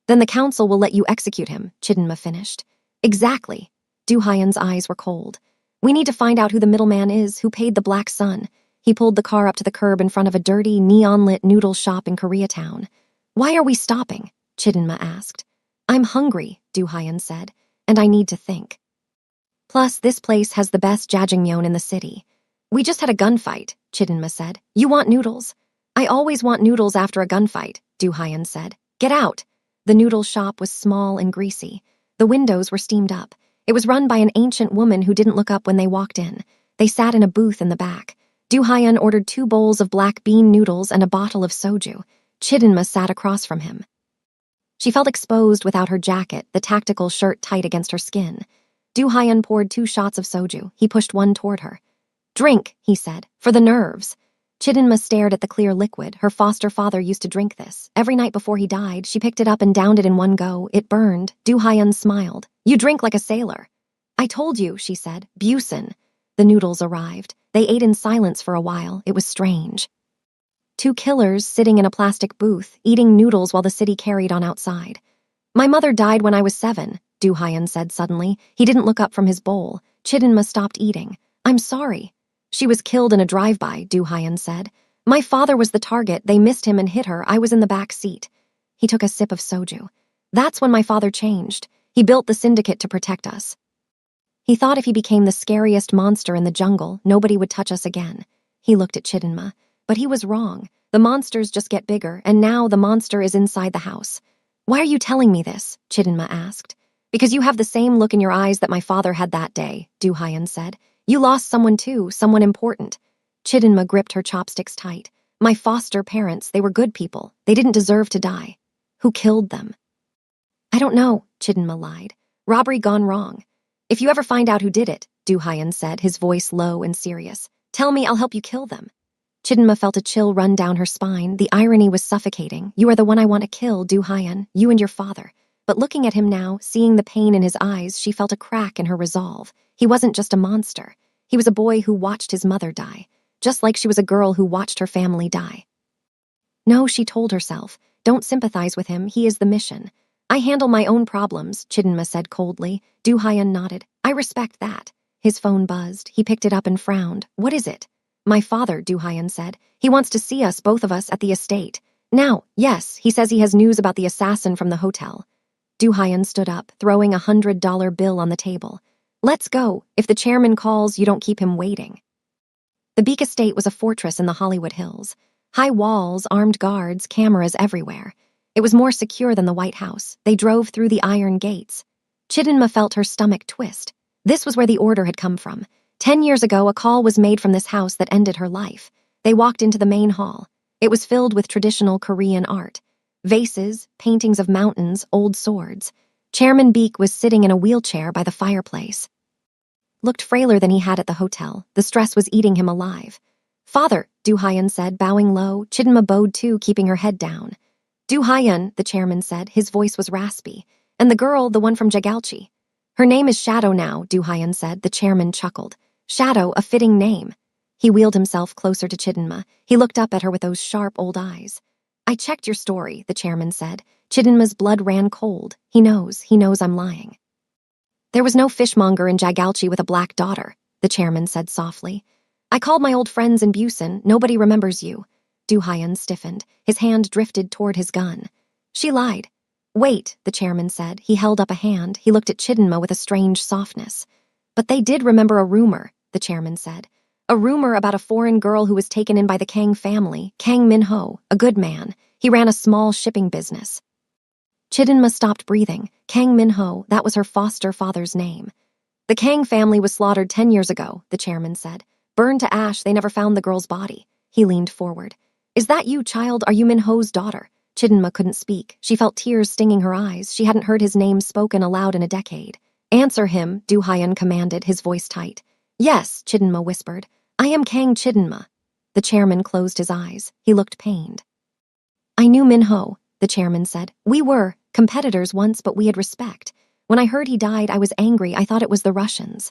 Then the council will let you execute him, Chidinma finished. Exactly. Du Haiyan's eyes were cold. We need to find out who the middleman is, who paid the Black Sun. He pulled the car up to the curb in front of a dirty, neon-lit noodle shop in Koreatown. Why are we stopping? Chidinma asked. I'm hungry, Du Haiyan said, and I need to think. Plus, this place has the best jjajangmyeon in the city. We just had a gunfight, Chidinma said. You want noodles? I always want noodles after a gunfight, Du Haiyan said. Get out. The noodle shop was small and greasy. The windows were steamed up. It was run by an ancient woman who didn't look up when they walked in. They sat in a booth in the back. Du Haiyan ordered 2 bowls of black bean noodles and a bottle of soju. Chidinma sat across from him. She felt exposed without her jacket, the tactical shirt tight against her skin. Du Haiyan poured 2 shots of soju. He pushed one toward her. Drink, he said, for the nerves. Chidinma stared at the clear liquid. Her foster father used to drink this. Every night before he died, she picked it up and downed it in one go. It burned. Du Haiyan smiled. You drink like a sailor. I told you, she said. Busan. The noodles arrived. They ate in silence for a while. It was strange. 2 killers sitting in a plastic booth, eating noodles while the city carried on outside. My mother died when I was 7, Du Haiyan said suddenly. He didn't look up from his bowl. Chidinma stopped eating. I'm sorry. She was killed in a drive-by, Du Haiyan said. My father was the target. They missed him and hit her. I was in the back seat. He took a sip of soju. That's when my father changed. He built the syndicate to protect us. He thought if he became the scariest monster in the jungle, nobody would touch us again. He looked at Chidinma. But he was wrong. The monsters just get bigger, and now the monster is inside the house. Why are you telling me this? Chidinma asked. Because you have the same look in your eyes that my father had that day, Du Haiyan said. You lost someone too, someone important. Chidinma gripped her chopsticks tight. My foster parents, they were good people. They didn't deserve to die. Who killed them? I don't know, Chidinma lied. Robbery gone wrong. If you ever find out who did it, Du Haiyan said, his voice low and serious, tell me, I'll help you kill them. Chidinma felt a chill run down her spine. The irony was suffocating. You are the one I want to kill, Du Haiyan, you and your father. But looking at him now, seeing the pain in his eyes, she felt a crack in her resolve. He wasn't just a monster. He was a boy who watched his mother die, just like she was a girl who watched her family die. No, she told herself, don't sympathize with him, he is the mission. I handle my own problems, Chidinma said coldly. Du Haiyan nodded. I respect that. His phone buzzed. He picked it up and frowned. What is it? My father, Du Haiyan said. He wants to see us, both of us, at the estate. Now, yes, he says he has news about the assassin from the hotel. Du Haiyan stood up, throwing $100 bill on the table. Let's go. If the chairman calls, you don't keep him waiting. The Beak Estate was a fortress in the Hollywood Hills. High walls, armed guards, cameras everywhere. It was more secure than the White House. They drove through the iron gates. Chidinma felt her stomach twist. This was where the order had come from. 10 years ago, a call was made from this house that ended her life. They walked into the main hall. It was filled with traditional Korean art. Vases, paintings of mountains, old swords. Chairman Beak was sitting in a wheelchair by the fireplace. Looked frailer than he had at the hotel. The stress was eating him alive. Father, Du Haiyan said, bowing low. Chidinma bowed too, keeping her head down. Du Haiyan, the chairman said. His voice was raspy. And the girl, the one from Jagalchi. Her name is Shadow now, Du Haiyan said. The chairman chuckled. Shadow, a fitting name. He wheeled himself closer to Chidinma. He looked up at her with those sharp old eyes. I checked your story, the chairman said. Chidinma's blood ran cold. He knows I'm lying. There was no fishmonger in Jagalchi with a black daughter, the chairman said softly. I called my old friends in Busan. Nobody remembers you. Du Haiyan stiffened. His hand drifted toward his gun. She lied. Wait, the chairman said. He held up a hand. He looked at Chidinma with a strange softness. But they did remember a rumor, the chairman said. A rumor about a foreign girl who was taken in by the Kang family, Kang Min-ho, a good man. He ran a small shipping business. Chidinma stopped breathing. Kang Min-ho, that was her foster father's name. The Kang family was slaughtered 10 years ago, the chairman said. Burned to ash, they never found the girl's body. He leaned forward. Is that you, child? Are you Min-ho's daughter? Chidinma couldn't speak. She felt tears stinging her eyes. She hadn't heard his name spoken aloud in a decade. Answer him, Du Haiyan commanded, his voice tight. Yes, Chidinma whispered. I am Kang Chidinma. The chairman closed his eyes. He looked pained. I knew Minho, the chairman said. We were competitors once, but we had respect. When I heard he died, I was angry. I thought it was the Russians.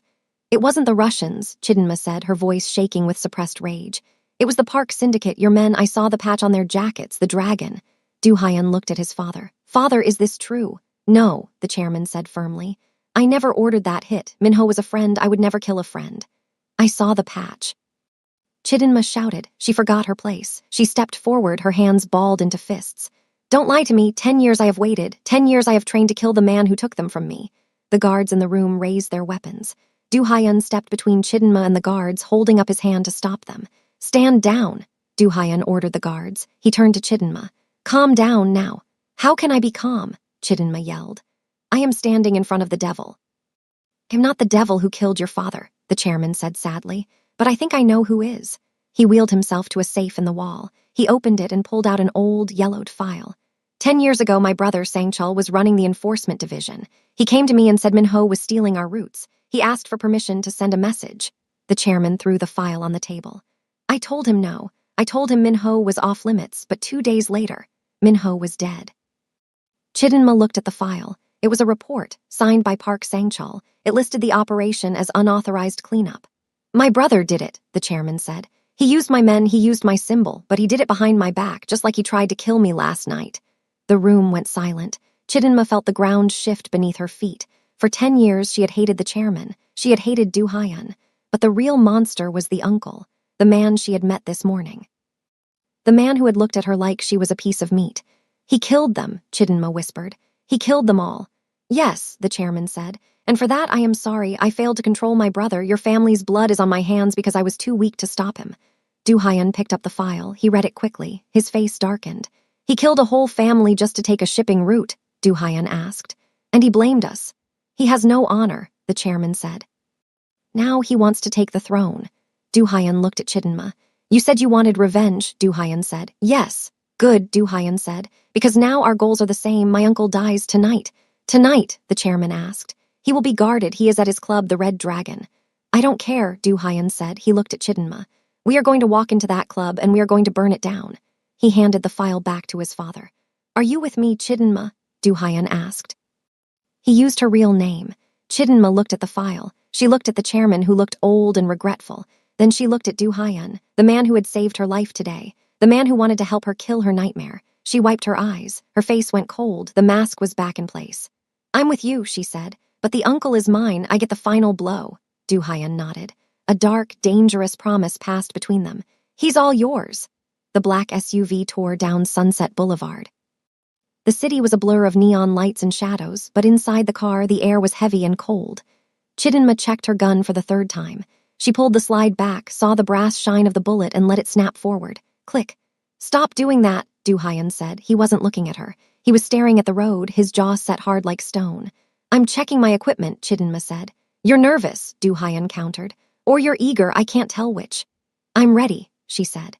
It wasn't the Russians, Chidinma said, her voice shaking with suppressed rage. It was the Park Syndicate, your men. I saw the patch on their jackets, the dragon. Du Haiyan looked at his father. Father, is this true? No, the chairman said firmly. I never ordered that hit. Minho was a friend. I would never kill a friend. I saw the patch. Chidinma shouted. She forgot her place. She stepped forward, her hands balled into fists. Don't lie to me. 10 years I have waited. 10 years I have trained to kill the man who took them from me. The guards in the room raised their weapons. Du Haiyan stepped between Chidinma and the guards, holding up his hand to stop them. Stand down, Du Haiyan ordered the guards. He turned to Chidinma. Calm down now. How can I be calm? Chidinma yelled. I am standing in front of the devil. I'm not the devil who killed your father, the chairman said sadly, but I think I know who is. He wheeled himself to a safe in the wall. He opened it and pulled out an old, yellowed file. 10 years ago, my brother, Sangchul, was running the enforcement division. He came to me and said Minho was stealing our roots. He asked for permission to send a message. The chairman threw the file on the table. I told him no. I told him Minho was off limits, but 2 days later, Minho was dead. Chidinma looked at the file. It was a report, signed by Park Sangchul. It listed the operation as unauthorized cleanup. My brother did it, the chairman said. He used my men, he used my symbol, but he did it behind my back, just like he tried to kill me last night. The room went silent. Chidinma felt the ground shift beneath her feet. For 10 years, she had hated the chairman. She had hated Du Haiyan. But the real monster was the uncle, the man she had met this morning. The man who had looked at her like she was a piece of meat. He killed them, Chidinma whispered. He killed them all. Yes, the chairman said. And for that I am sorry. I failed to control my brother. Your family's blood is on my hands because I was too weak to stop him. Du Haiyan picked up the file. He read it quickly. His face darkened. He killed a whole family just to take a shipping route, Du Haiyan asked. And he blamed us. He has no honor, the chairman said. Now he wants to take the throne. Du Haiyan looked at Chidinma. You said you wanted revenge, Du Haiyan said. Yes. Good, Du Haiyan said. Because now our goals are the same. My uncle dies tonight. Tonight, the chairman asked. He will be guarded. He is at his club, the Red Dragon. I don't care, Du Haiyan said. He looked at Chidinma. We are going to walk into that club and we are going to burn it down. He handed the file back to his father. Are you with me, Chidinma? Du Haiyan asked. He used her real name. Chidinma looked at the file. She looked at the chairman, who looked old and regretful. Then she looked at Du Haiyan, the man who had saved her life today, the man who wanted to help her kill her nightmare. She wiped her eyes. Her face went cold. The mask was back in place. I'm with you, she said. But the uncle is mine. I get the final blow. Du Haiyan nodded. A dark, dangerous promise passed between them. He's all yours. The black SUV tore down Sunset Boulevard. The city was a blur of neon lights and shadows, but inside the car, the air was heavy and cold. Chidinma checked her gun for the 3rd time. She pulled the slide back, saw the brass shine of the bullet, and let it snap forward. Click. Stop doing that, Du Haiyan said. He wasn't looking at her. He was staring at the road, his jaw set hard like stone. I'm checking my equipment, Chidinma said. You're nervous, Du Haiyan countered. Or you're eager, I can't tell which. I'm ready, she said.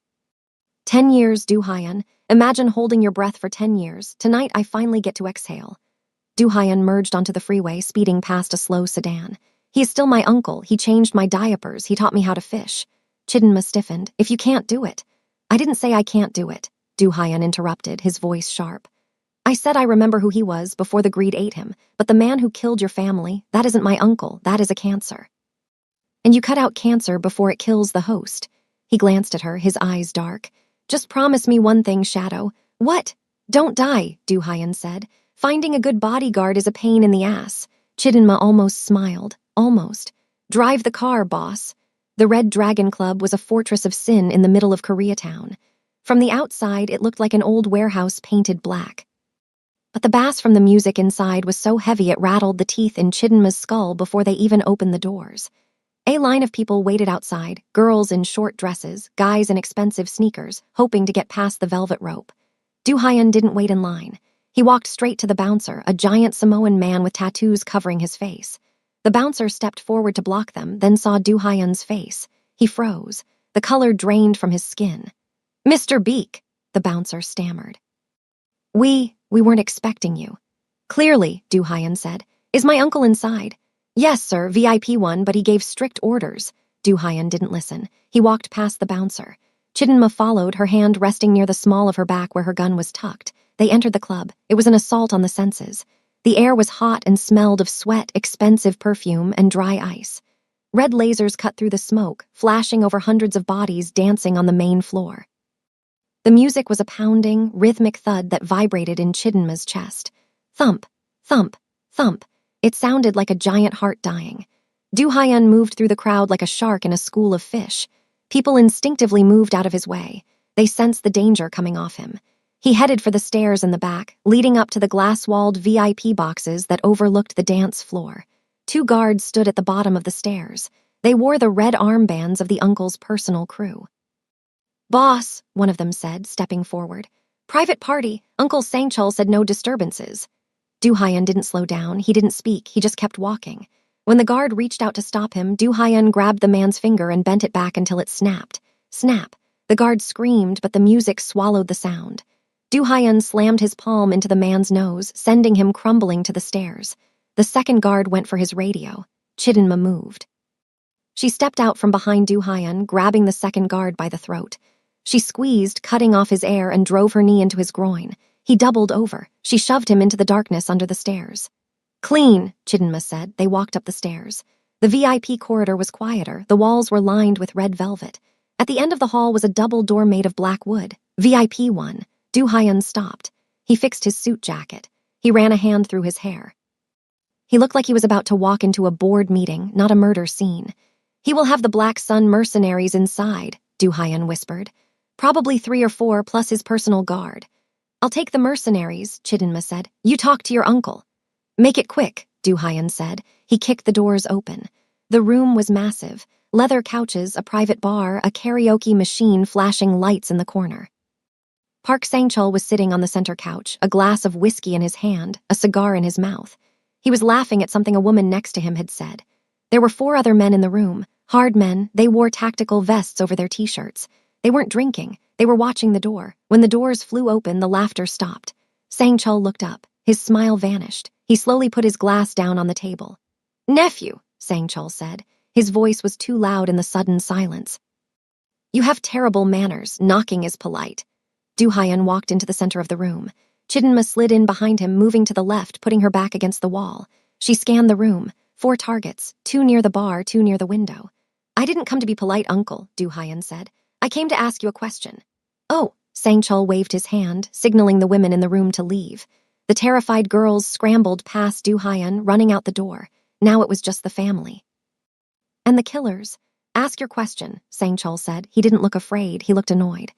10 years, Du Haiyan. Imagine holding your breath for 10 years. Tonight I finally get to exhale. Du Haiyan merged onto the freeway, speeding past a slow sedan. He is still my uncle. He changed my diapers. He taught me how to fish. Chidinma stiffened. If you can't do it. I didn't say I can't do it, Du Haiyan interrupted, his voice sharp. I said I remember who he was before the greed ate him, but the man who killed your family, that isn't my uncle. That is a cancer. And you cut out cancer before it kills the host. He glanced at her, his eyes dark. Just promise me one thing, Shadow. What? Don't die, Du Haiyan said. Finding a good bodyguard is a pain in the ass. Chidinma almost smiled. Almost. Drive the car, boss. The Red Dragon Club was a fortress of sin in the middle of Koreatown. From the outside, it looked like an old warehouse painted black. But the bass from the music inside was so heavy it rattled the teeth in Chidinma's skull before they even opened the doors. A line of people waited outside, girls in short dresses, guys in expensive sneakers, hoping to get past the velvet rope. Du Haiyan didn't wait in line. He walked straight to the bouncer, a giant Samoan man with tattoos covering his face. The bouncer stepped forward to block them, then saw Du Haiyan's face. He froze. The color drained from his skin. Mr. Beak, the bouncer stammered. We weren't expecting you. Clearly, Du Hyan said. Is my uncle inside? Yes, sir, VIP one, but he gave strict orders. Du Hyan didn't listen. He walked past the bouncer. Chidinma followed, her hand resting near the small of her back where her gun was tucked. They entered the club. It was an assault on the senses. The air was hot and smelled of sweat, expensive perfume, and dry ice. Red lasers cut through the smoke, flashing over hundreds of bodies dancing on the main floor. The music was a pounding, rhythmic thud that vibrated in Chidinma's chest. Thump, thump, thump. It sounded like a giant heart dying. Du Hyan moved through the crowd like a shark in a school of fish. People instinctively moved out of his way. They sensed the danger coming off him. He headed for the stairs in the back, leading up to the glass-walled VIP boxes that overlooked the dance floor. 2 guards stood at the bottom of the stairs. They wore the red armbands of the uncle's personal crew. Boss, one of them said, stepping forward. Private party. Uncle Sangchul said no disturbances. Du Hyan didn't slow down. He didn't speak. He just kept walking. When the guard reached out to stop him, Du Hyan grabbed the man's finger and bent it back until it snapped. Snap. The guard screamed, but the music swallowed the sound. Du Hyan slammed his palm into the man's nose, sending him crumbling to the stairs. The second guard went for his radio. Chidinma moved. She stepped out from behind Du Hyan, grabbing the second guard by the throat. She squeezed, cutting off his air, and drove her knee into his groin. He doubled over. She shoved him into the darkness under the stairs. Clean, Chidinma said. They walked up the stairs. The VIP corridor was quieter. The walls were lined with red velvet. At the end of the hall was a double door made of black wood. VIP 1. Du Hyan stopped. He fixed his suit jacket. He ran a hand through his hair. He looked like he was about to walk into a board meeting, not a murder scene. He will have the Black Sun mercenaries inside, Du Hyan whispered. Probably 3 or 4 plus his personal guard. I'll take the mercenaries, Chidinma said. You talk to your uncle. Make it quick, Du Hyan said. He kicked the doors open. The room was massive. Leather couches, a private bar, a karaoke machine flashing lights in the corner. Park Sangchul was sitting on the center couch, a glass of whiskey in his hand, a cigar in his mouth. He was laughing at something a woman next to him had said. There were 4 other men in the room, hard men. They wore tactical vests over their t-shirts. They weren't drinking. They were watching the door. When the doors flew open, the laughter stopped. Sangchul looked up. His smile vanished. He slowly put his glass down on the table. Nephew, Sangchul said. His voice was too loud in the sudden silence. You have terrible manners. Knocking is polite. Du Hyan walked into the center of the room. Chidinma slid in behind him, moving to the left, putting her back against the wall. She scanned the room. 4 targets, 2 near the bar, 2 near the window. I didn't come to be polite, uncle, Du Hyan said. I came to ask you a question. Oh, Sangchul waved his hand, signaling the women in the room to leave. The terrified girls scrambled past Du Hyan, running out the door. Now it was just the family. And the killers? Ask your question, Sangchul said. He didn't look afraid, he looked annoyed.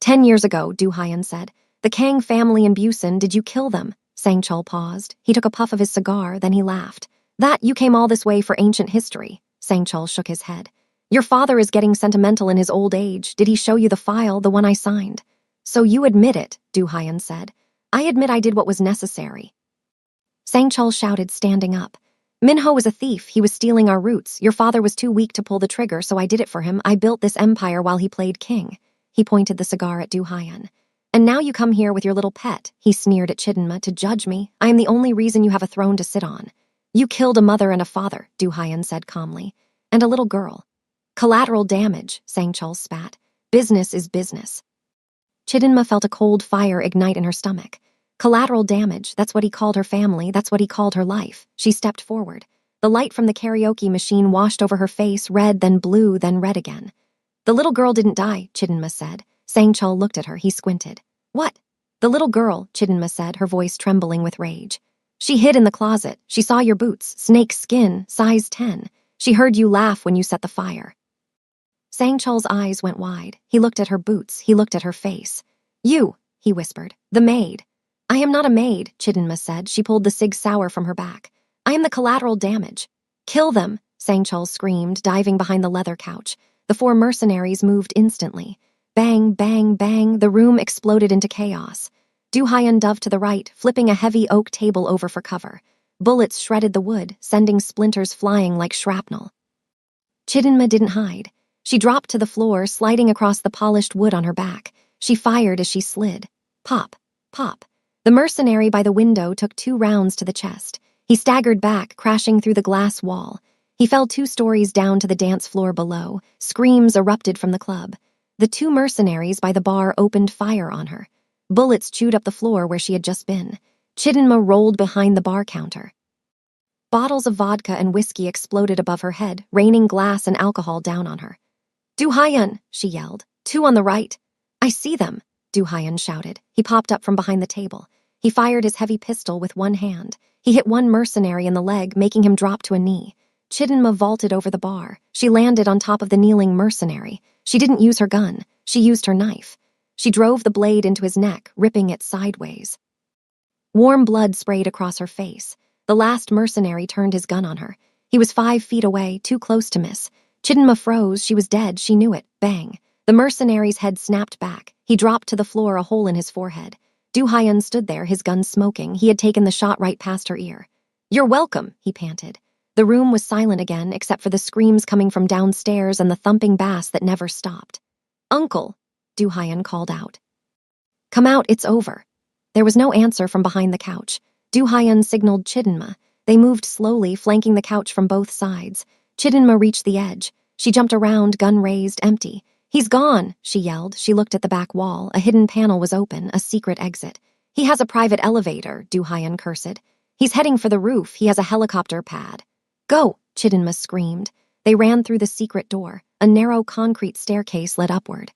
10 years ago, Du Hyan said. The Kang family in Busan, did you kill them? Sangchul paused. He took a puff of his cigar, then he laughed. That you came all this way for ancient history. Sangchul shook his head. Your father is getting sentimental in his old age. Did he show you the file, the one I signed? So you admit it, Du Hyan said. I admit I did what was necessary. Sangchul shouted, standing up. Minho was a thief. He was stealing our roots. Your father was too weak to pull the trigger, so I did it for him. I built this empire while he played king. He pointed the cigar at Du Hyan. And now you come here with your little pet, he sneered at Chidinma, to judge me. I am the only reason you have a throne to sit on. You killed a mother and a father, Du Hyan said calmly. And a little girl. Collateral damage, Sangchul spat. Business is business. Chidinma felt a cold fire ignite in her stomach. Collateral damage, that's what he called her family, that's what he called her life. She stepped forward. The light from the karaoke machine washed over her face, red, then blue, then red again. The little girl didn't die, Chidinma said. Sangchul looked at her, he squinted. What? The little girl, Chidinma said, her voice trembling with rage. She hid in the closet. She saw your boots, snake skin, size 10. She heard you laugh when you set the fire. Sangchul's eyes went wide. He looked at her boots, he looked at her face. You, he whispered, the maid. I am not a maid, Chidinma said. She pulled the Sig Sauer from her back. I am the collateral damage. Kill them, Sangchul screamed, diving behind the leather couch. The 4 mercenaries moved instantly. Bang, bang, bang, the room exploded into chaos. Du Hyan dove to the right, flipping a heavy oak table over for cover. Bullets shredded the wood, sending splinters flying like shrapnel. Chidinma didn't hide. She dropped to the floor, sliding across the polished wood on her back. She fired as she slid. Pop, pop. The mercenary by the window took 2 rounds to the chest. He staggered back, crashing through the glass wall. He fell 2 stories down to the dance floor below. Screams erupted from the club. The 2 mercenaries by the bar opened fire on her. Bullets chewed up the floor where she had just been. Chidinma rolled behind the bar counter. Bottles of vodka and whiskey exploded above her head, raining glass and alcohol down on her. "Do Hyun," she yelled. "2 on the right." "I see them," Do Hyun shouted. He popped up from behind the table. He fired his heavy pistol with one hand. He hit one mercenary in the leg, making him drop to a knee. Chidinma vaulted over the bar. She landed on top of the kneeling mercenary. She didn't use her gun. She used her knife. She drove the blade into his neck, ripping it sideways. Warm blood sprayed across her face. The last mercenary turned his gun on her. He was 5 feet away, too close to miss. Chidinma froze. She was dead. She knew it. Bang. The mercenary's head snapped back. He dropped to the floor, a hole in his forehead. Do Hyun stood there, his gun smoking. He had taken the shot right past her ear. "You're welcome," he panted. The room was silent again, except for the screams coming from downstairs and the thumping bass that never stopped. "Uncle," Do Hyun called out. "Come out, it's over." There was no answer from behind the couch. Do Hyun signaled Chidinma. They moved slowly, flanking the couch from both sides. Chidinma reached the edge. She jumped around, gun raised, empty. "He's gone," she yelled. She looked at the back wall. A hidden panel was open, a secret exit. "He has a private elevator," Do Hyun cursed. "He's heading for the roof. He has a helicopter pad." "Go," Chidinma screamed. They ran through the secret door. A narrow concrete staircase led upward.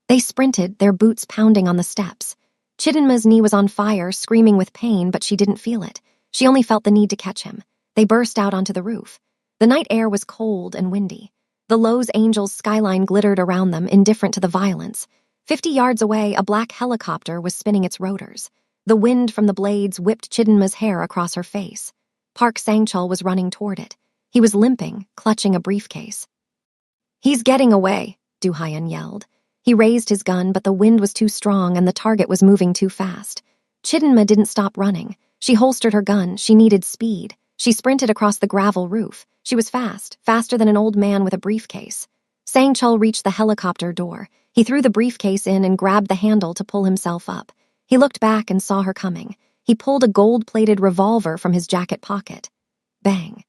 They sprinted, their boots pounding on the steps. Chidinma's knee was on fire, screaming with pain, but she didn't feel it. She only felt the need to catch him. They burst out onto the roof. The night air was cold and windy. The Los Angeles skyline glittered around them, indifferent to the violence. 50 yards away, a black helicopter was spinning its rotors. The wind from the blades whipped Chidinma's hair across her face. Park Sang-chul was running toward it. He was limping, clutching a briefcase. "He's getting away," Do Hyun yelled. He raised his gun, but the wind was too strong and the target was moving too fast. Chidinma didn't stop running. She holstered her gun. She needed speed. She sprinted across the gravel roof. She was fast, faster than an old man with a briefcase. Sang-chul reached the helicopter door. He threw the briefcase in and grabbed the handle to pull himself up. He looked back and saw her coming. He pulled a gold-plated revolver from his jacket pocket. Bang.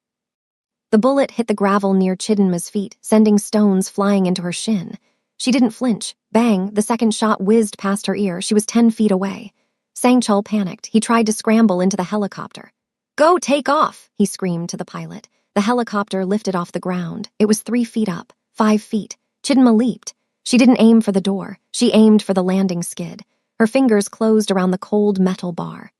The bullet hit the gravel near Chidinma's feet, sending stones flying into her shin. She didn't flinch. Bang, the second shot whizzed past her ear. She was 10 feet away. Sang-chul panicked. He tried to scramble into the helicopter. "Go, take off," he screamed to the pilot. The helicopter lifted off the ground. It was 3 feet up, 5 feet. Chidinma leaped. She didn't aim for the door. She aimed for the landing skid. Her fingers closed around the cold metal bar.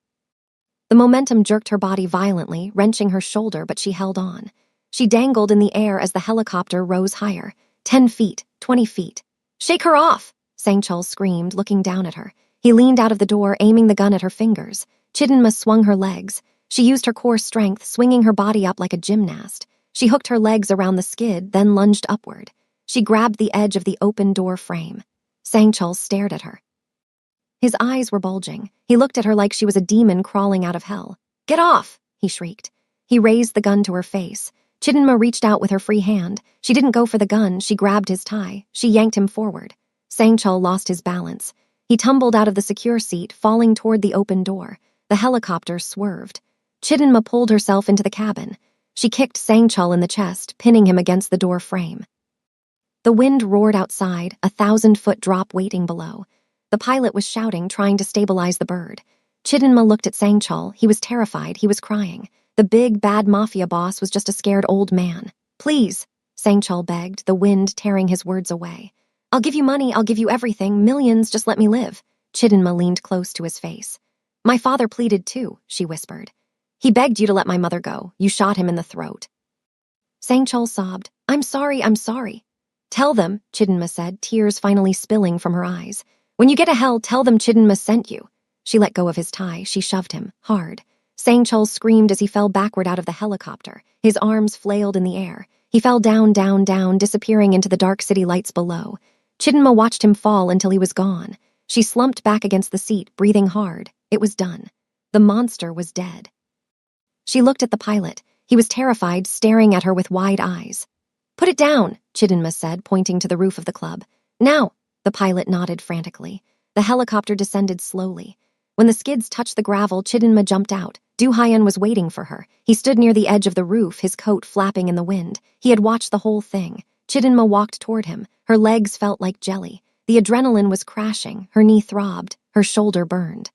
The momentum jerked her body violently, wrenching her shoulder, but she held on. She dangled in the air as the helicopter rose higher. 10 feet, 20 feet. "Shake her off," Sang-chul screamed, looking down at her. He leaned out of the door, aiming the gun at her fingers. Chidinma swung her legs. She used her core strength, swinging her body up like a gymnast. She hooked her legs around the skid, then lunged upward. She grabbed the edge of the open door frame. Sang-chul stared at her. His eyes were bulging. He looked at her like she was a demon crawling out of hell. "Get off!" he shrieked. He raised the gun to her face. Chidinma reached out with her free hand. She didn't go for the gun. She grabbed his tie. She yanked him forward. Sang-chul lost his balance. He tumbled out of the secure seat, falling toward the open door. The helicopter swerved. Chidinma pulled herself into the cabin. She kicked Sang-chul in the chest, pinning him against the door frame. The wind roared outside, a 1,000-foot drop waiting below. The pilot was shouting, trying to stabilize the bird. Chidinma looked at Sang-chul. He was terrified. He was crying. The big, bad Mafia boss was just a scared old man. "Please," Sang-chul begged, the wind tearing his words away. "I'll give you money. I'll give you everything. Millions. Just let me live." Chidinma leaned close to his face. "My father pleaded too," she whispered. "He begged you to let my mother go. You shot him in the throat." Sang-chul sobbed. I'm sorry. "Tell them," Chidinma said, tears finally spilling from her eyes. "When you get to hell, tell them Chidinma sent you." She let go of his tie. She shoved him, hard. Sang-chul screamed as he fell backward out of the helicopter. His arms flailed in the air. He fell down, disappearing into the dark city lights below. Chidinma watched him fall until he was gone. She slumped back against the seat, breathing hard. It was done. The monster was dead. She looked at the pilot. He was terrified, staring at her with wide eyes. "Put it down," Chidinma said, pointing to the roof of the club. "Now." The pilot nodded frantically. The helicopter descended slowly. When the skids touched the gravel, Chidinma jumped out. Du Hyan was waiting for her. He stood near the edge of the roof, his coat flapping in the wind. He had watched the whole thing. Chidinma walked toward him. Her legs felt like jelly. The adrenaline was crashing. Her knee throbbed. Her shoulder burned.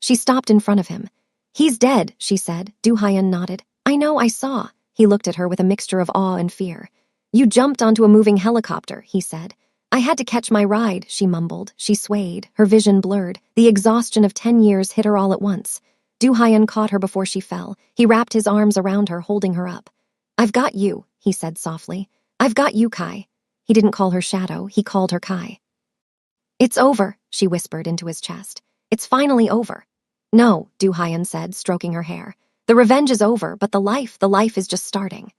She stopped in front of him. "He's dead," she said. Du Hyan nodded. "I know, I saw." He looked at her with a mixture of awe and fear. "You jumped onto a moving helicopter," he said. "I had to catch my ride," she mumbled. She swayed, her vision blurred. The exhaustion of 10 years hit her all at once. Du Hyan caught her before she fell. He wrapped his arms around her, holding her up. "I've got you," he said softly. "I've got you, Kai." He didn't call her Shadow, he called her Kai. "It's over," she whispered into his chest. "It's finally over." "No," Du Hyan said, stroking her hair. "The revenge is over, but the life is just starting."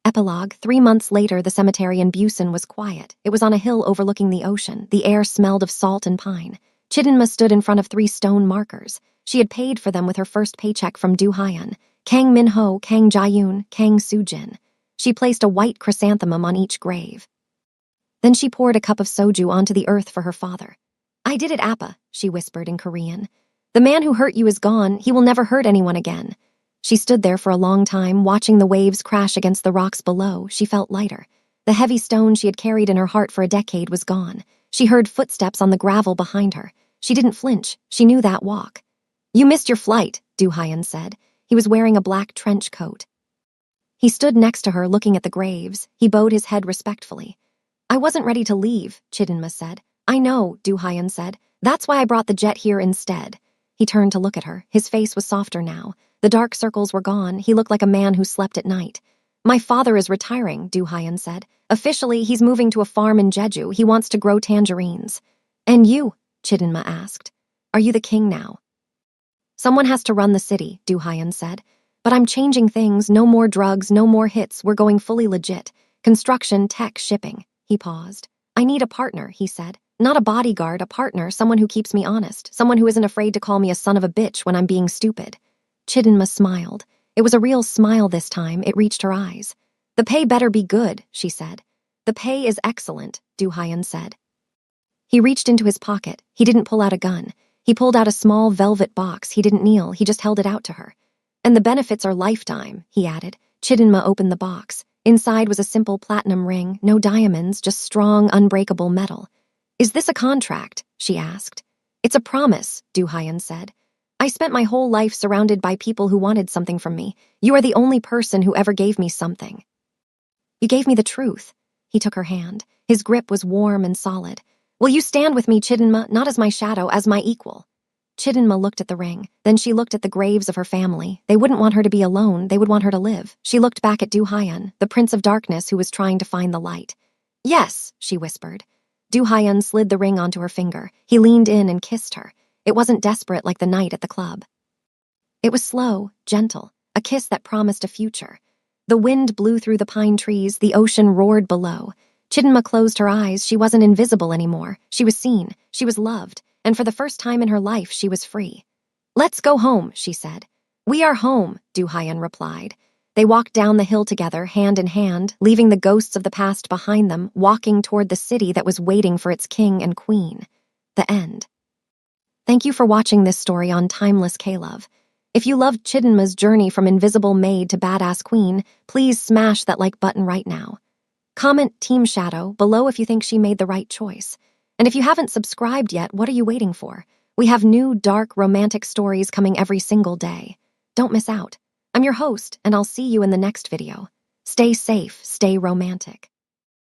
Epilogue. 3 months later, the cemetery in Busan was quiet. It was on a hill overlooking the ocean. The air smelled of salt and pine. Chidinma stood in front of 3 stone markers. She had paid for them with her first paycheck from Du Hyan. Kang Min-ho, Kang Jae-yoon, Kang Soo-jin. She placed a white chrysanthemum on each grave. Then she poured a cup of soju onto the earth for her father. "I did it, Appa," she whispered in Korean. "The man who hurt you is gone. He will never hurt anyone again." She stood there for a long time, watching the waves crash against the rocks below. She felt lighter. The heavy stone she had carried in her heart for a decade was gone. She heard footsteps on the gravel behind her. She didn't flinch. She knew that walk. "You missed your flight," Du Hyan said. He was wearing a black trench coat. He stood next to her, looking at the graves. He bowed his head respectfully. "I wasn't ready to leave," Chidinma said. "I know," Du Hyan said. "That's why I brought the jet here instead." He turned to look at her. His face was softer now. The dark circles were gone. He looked like a man who slept at night. "My father is retiring," Du Hyan said. "Officially, he's moving to a farm in Jeju. He wants to grow tangerines." "And you?" Chidinma asked. "Are you the king now?" "Someone has to run the city," Du Hyan said. "But I'm changing things. No more drugs, no more hits. We're going fully legit. Construction, tech, shipping." He paused. "I need a partner," he said. "Not a bodyguard, a partner, someone who keeps me honest, someone who isn't afraid to call me a son of a bitch when I'm being stupid." Chidinma smiled. It was a real smile this time. It reached her eyes. "The pay better be good," she said. "The pay is excellent," Du Hyan said. He reached into his pocket. He didn't pull out a gun. He pulled out a small velvet box. He didn't kneel. He just held it out to her. "And the benefits are lifetime," he added. Chidinma opened the box. Inside was a simple platinum ring, no diamonds, just strong, unbreakable metal. "Is this a contract?" she asked. "It's a promise," Du Hyan said. "I spent my whole life surrounded by people who wanted something from me. You are the only person who ever gave me something. You gave me the truth." He took her hand. His grip was warm and solid. "Will you stand with me, Chidinma, not as my shadow, as my equal?" Chidinma looked at the ring. Then she looked at the graves of her family. They wouldn't want her to be alone. They would want her to live. She looked back at Du Hyan, the Prince of Darkness who was trying to find the light. "Yes," she whispered. Du Hyan slid the ring onto her finger. He leaned in and kissed her. It wasn't desperate like the night at the club. It was slow, gentle, a kiss that promised a future. The wind blew through the pine trees. The ocean roared below. Chidinma closed her eyes. She wasn't invisible anymore. She was seen. She was loved. And for the first time in her life, she was free. "Let's go home," she said. "We are home," Du Hyan replied. They walked down the hill together, hand in hand, leaving the ghosts of the past behind them, walking toward the city that was waiting for its king and queen. The end. Thank you for watching this story on Timeless K-Love. If you loved Chidinma's journey from invisible maid to badass queen, please smash that like button right now. Comment Team Shadow below if you think she made the right choice. And if you haven't subscribed yet, what are you waiting for? We have new, dark, romantic stories coming every single day. Don't miss out. I'm your host, and I'll see you in the next video. Stay safe, stay romantic.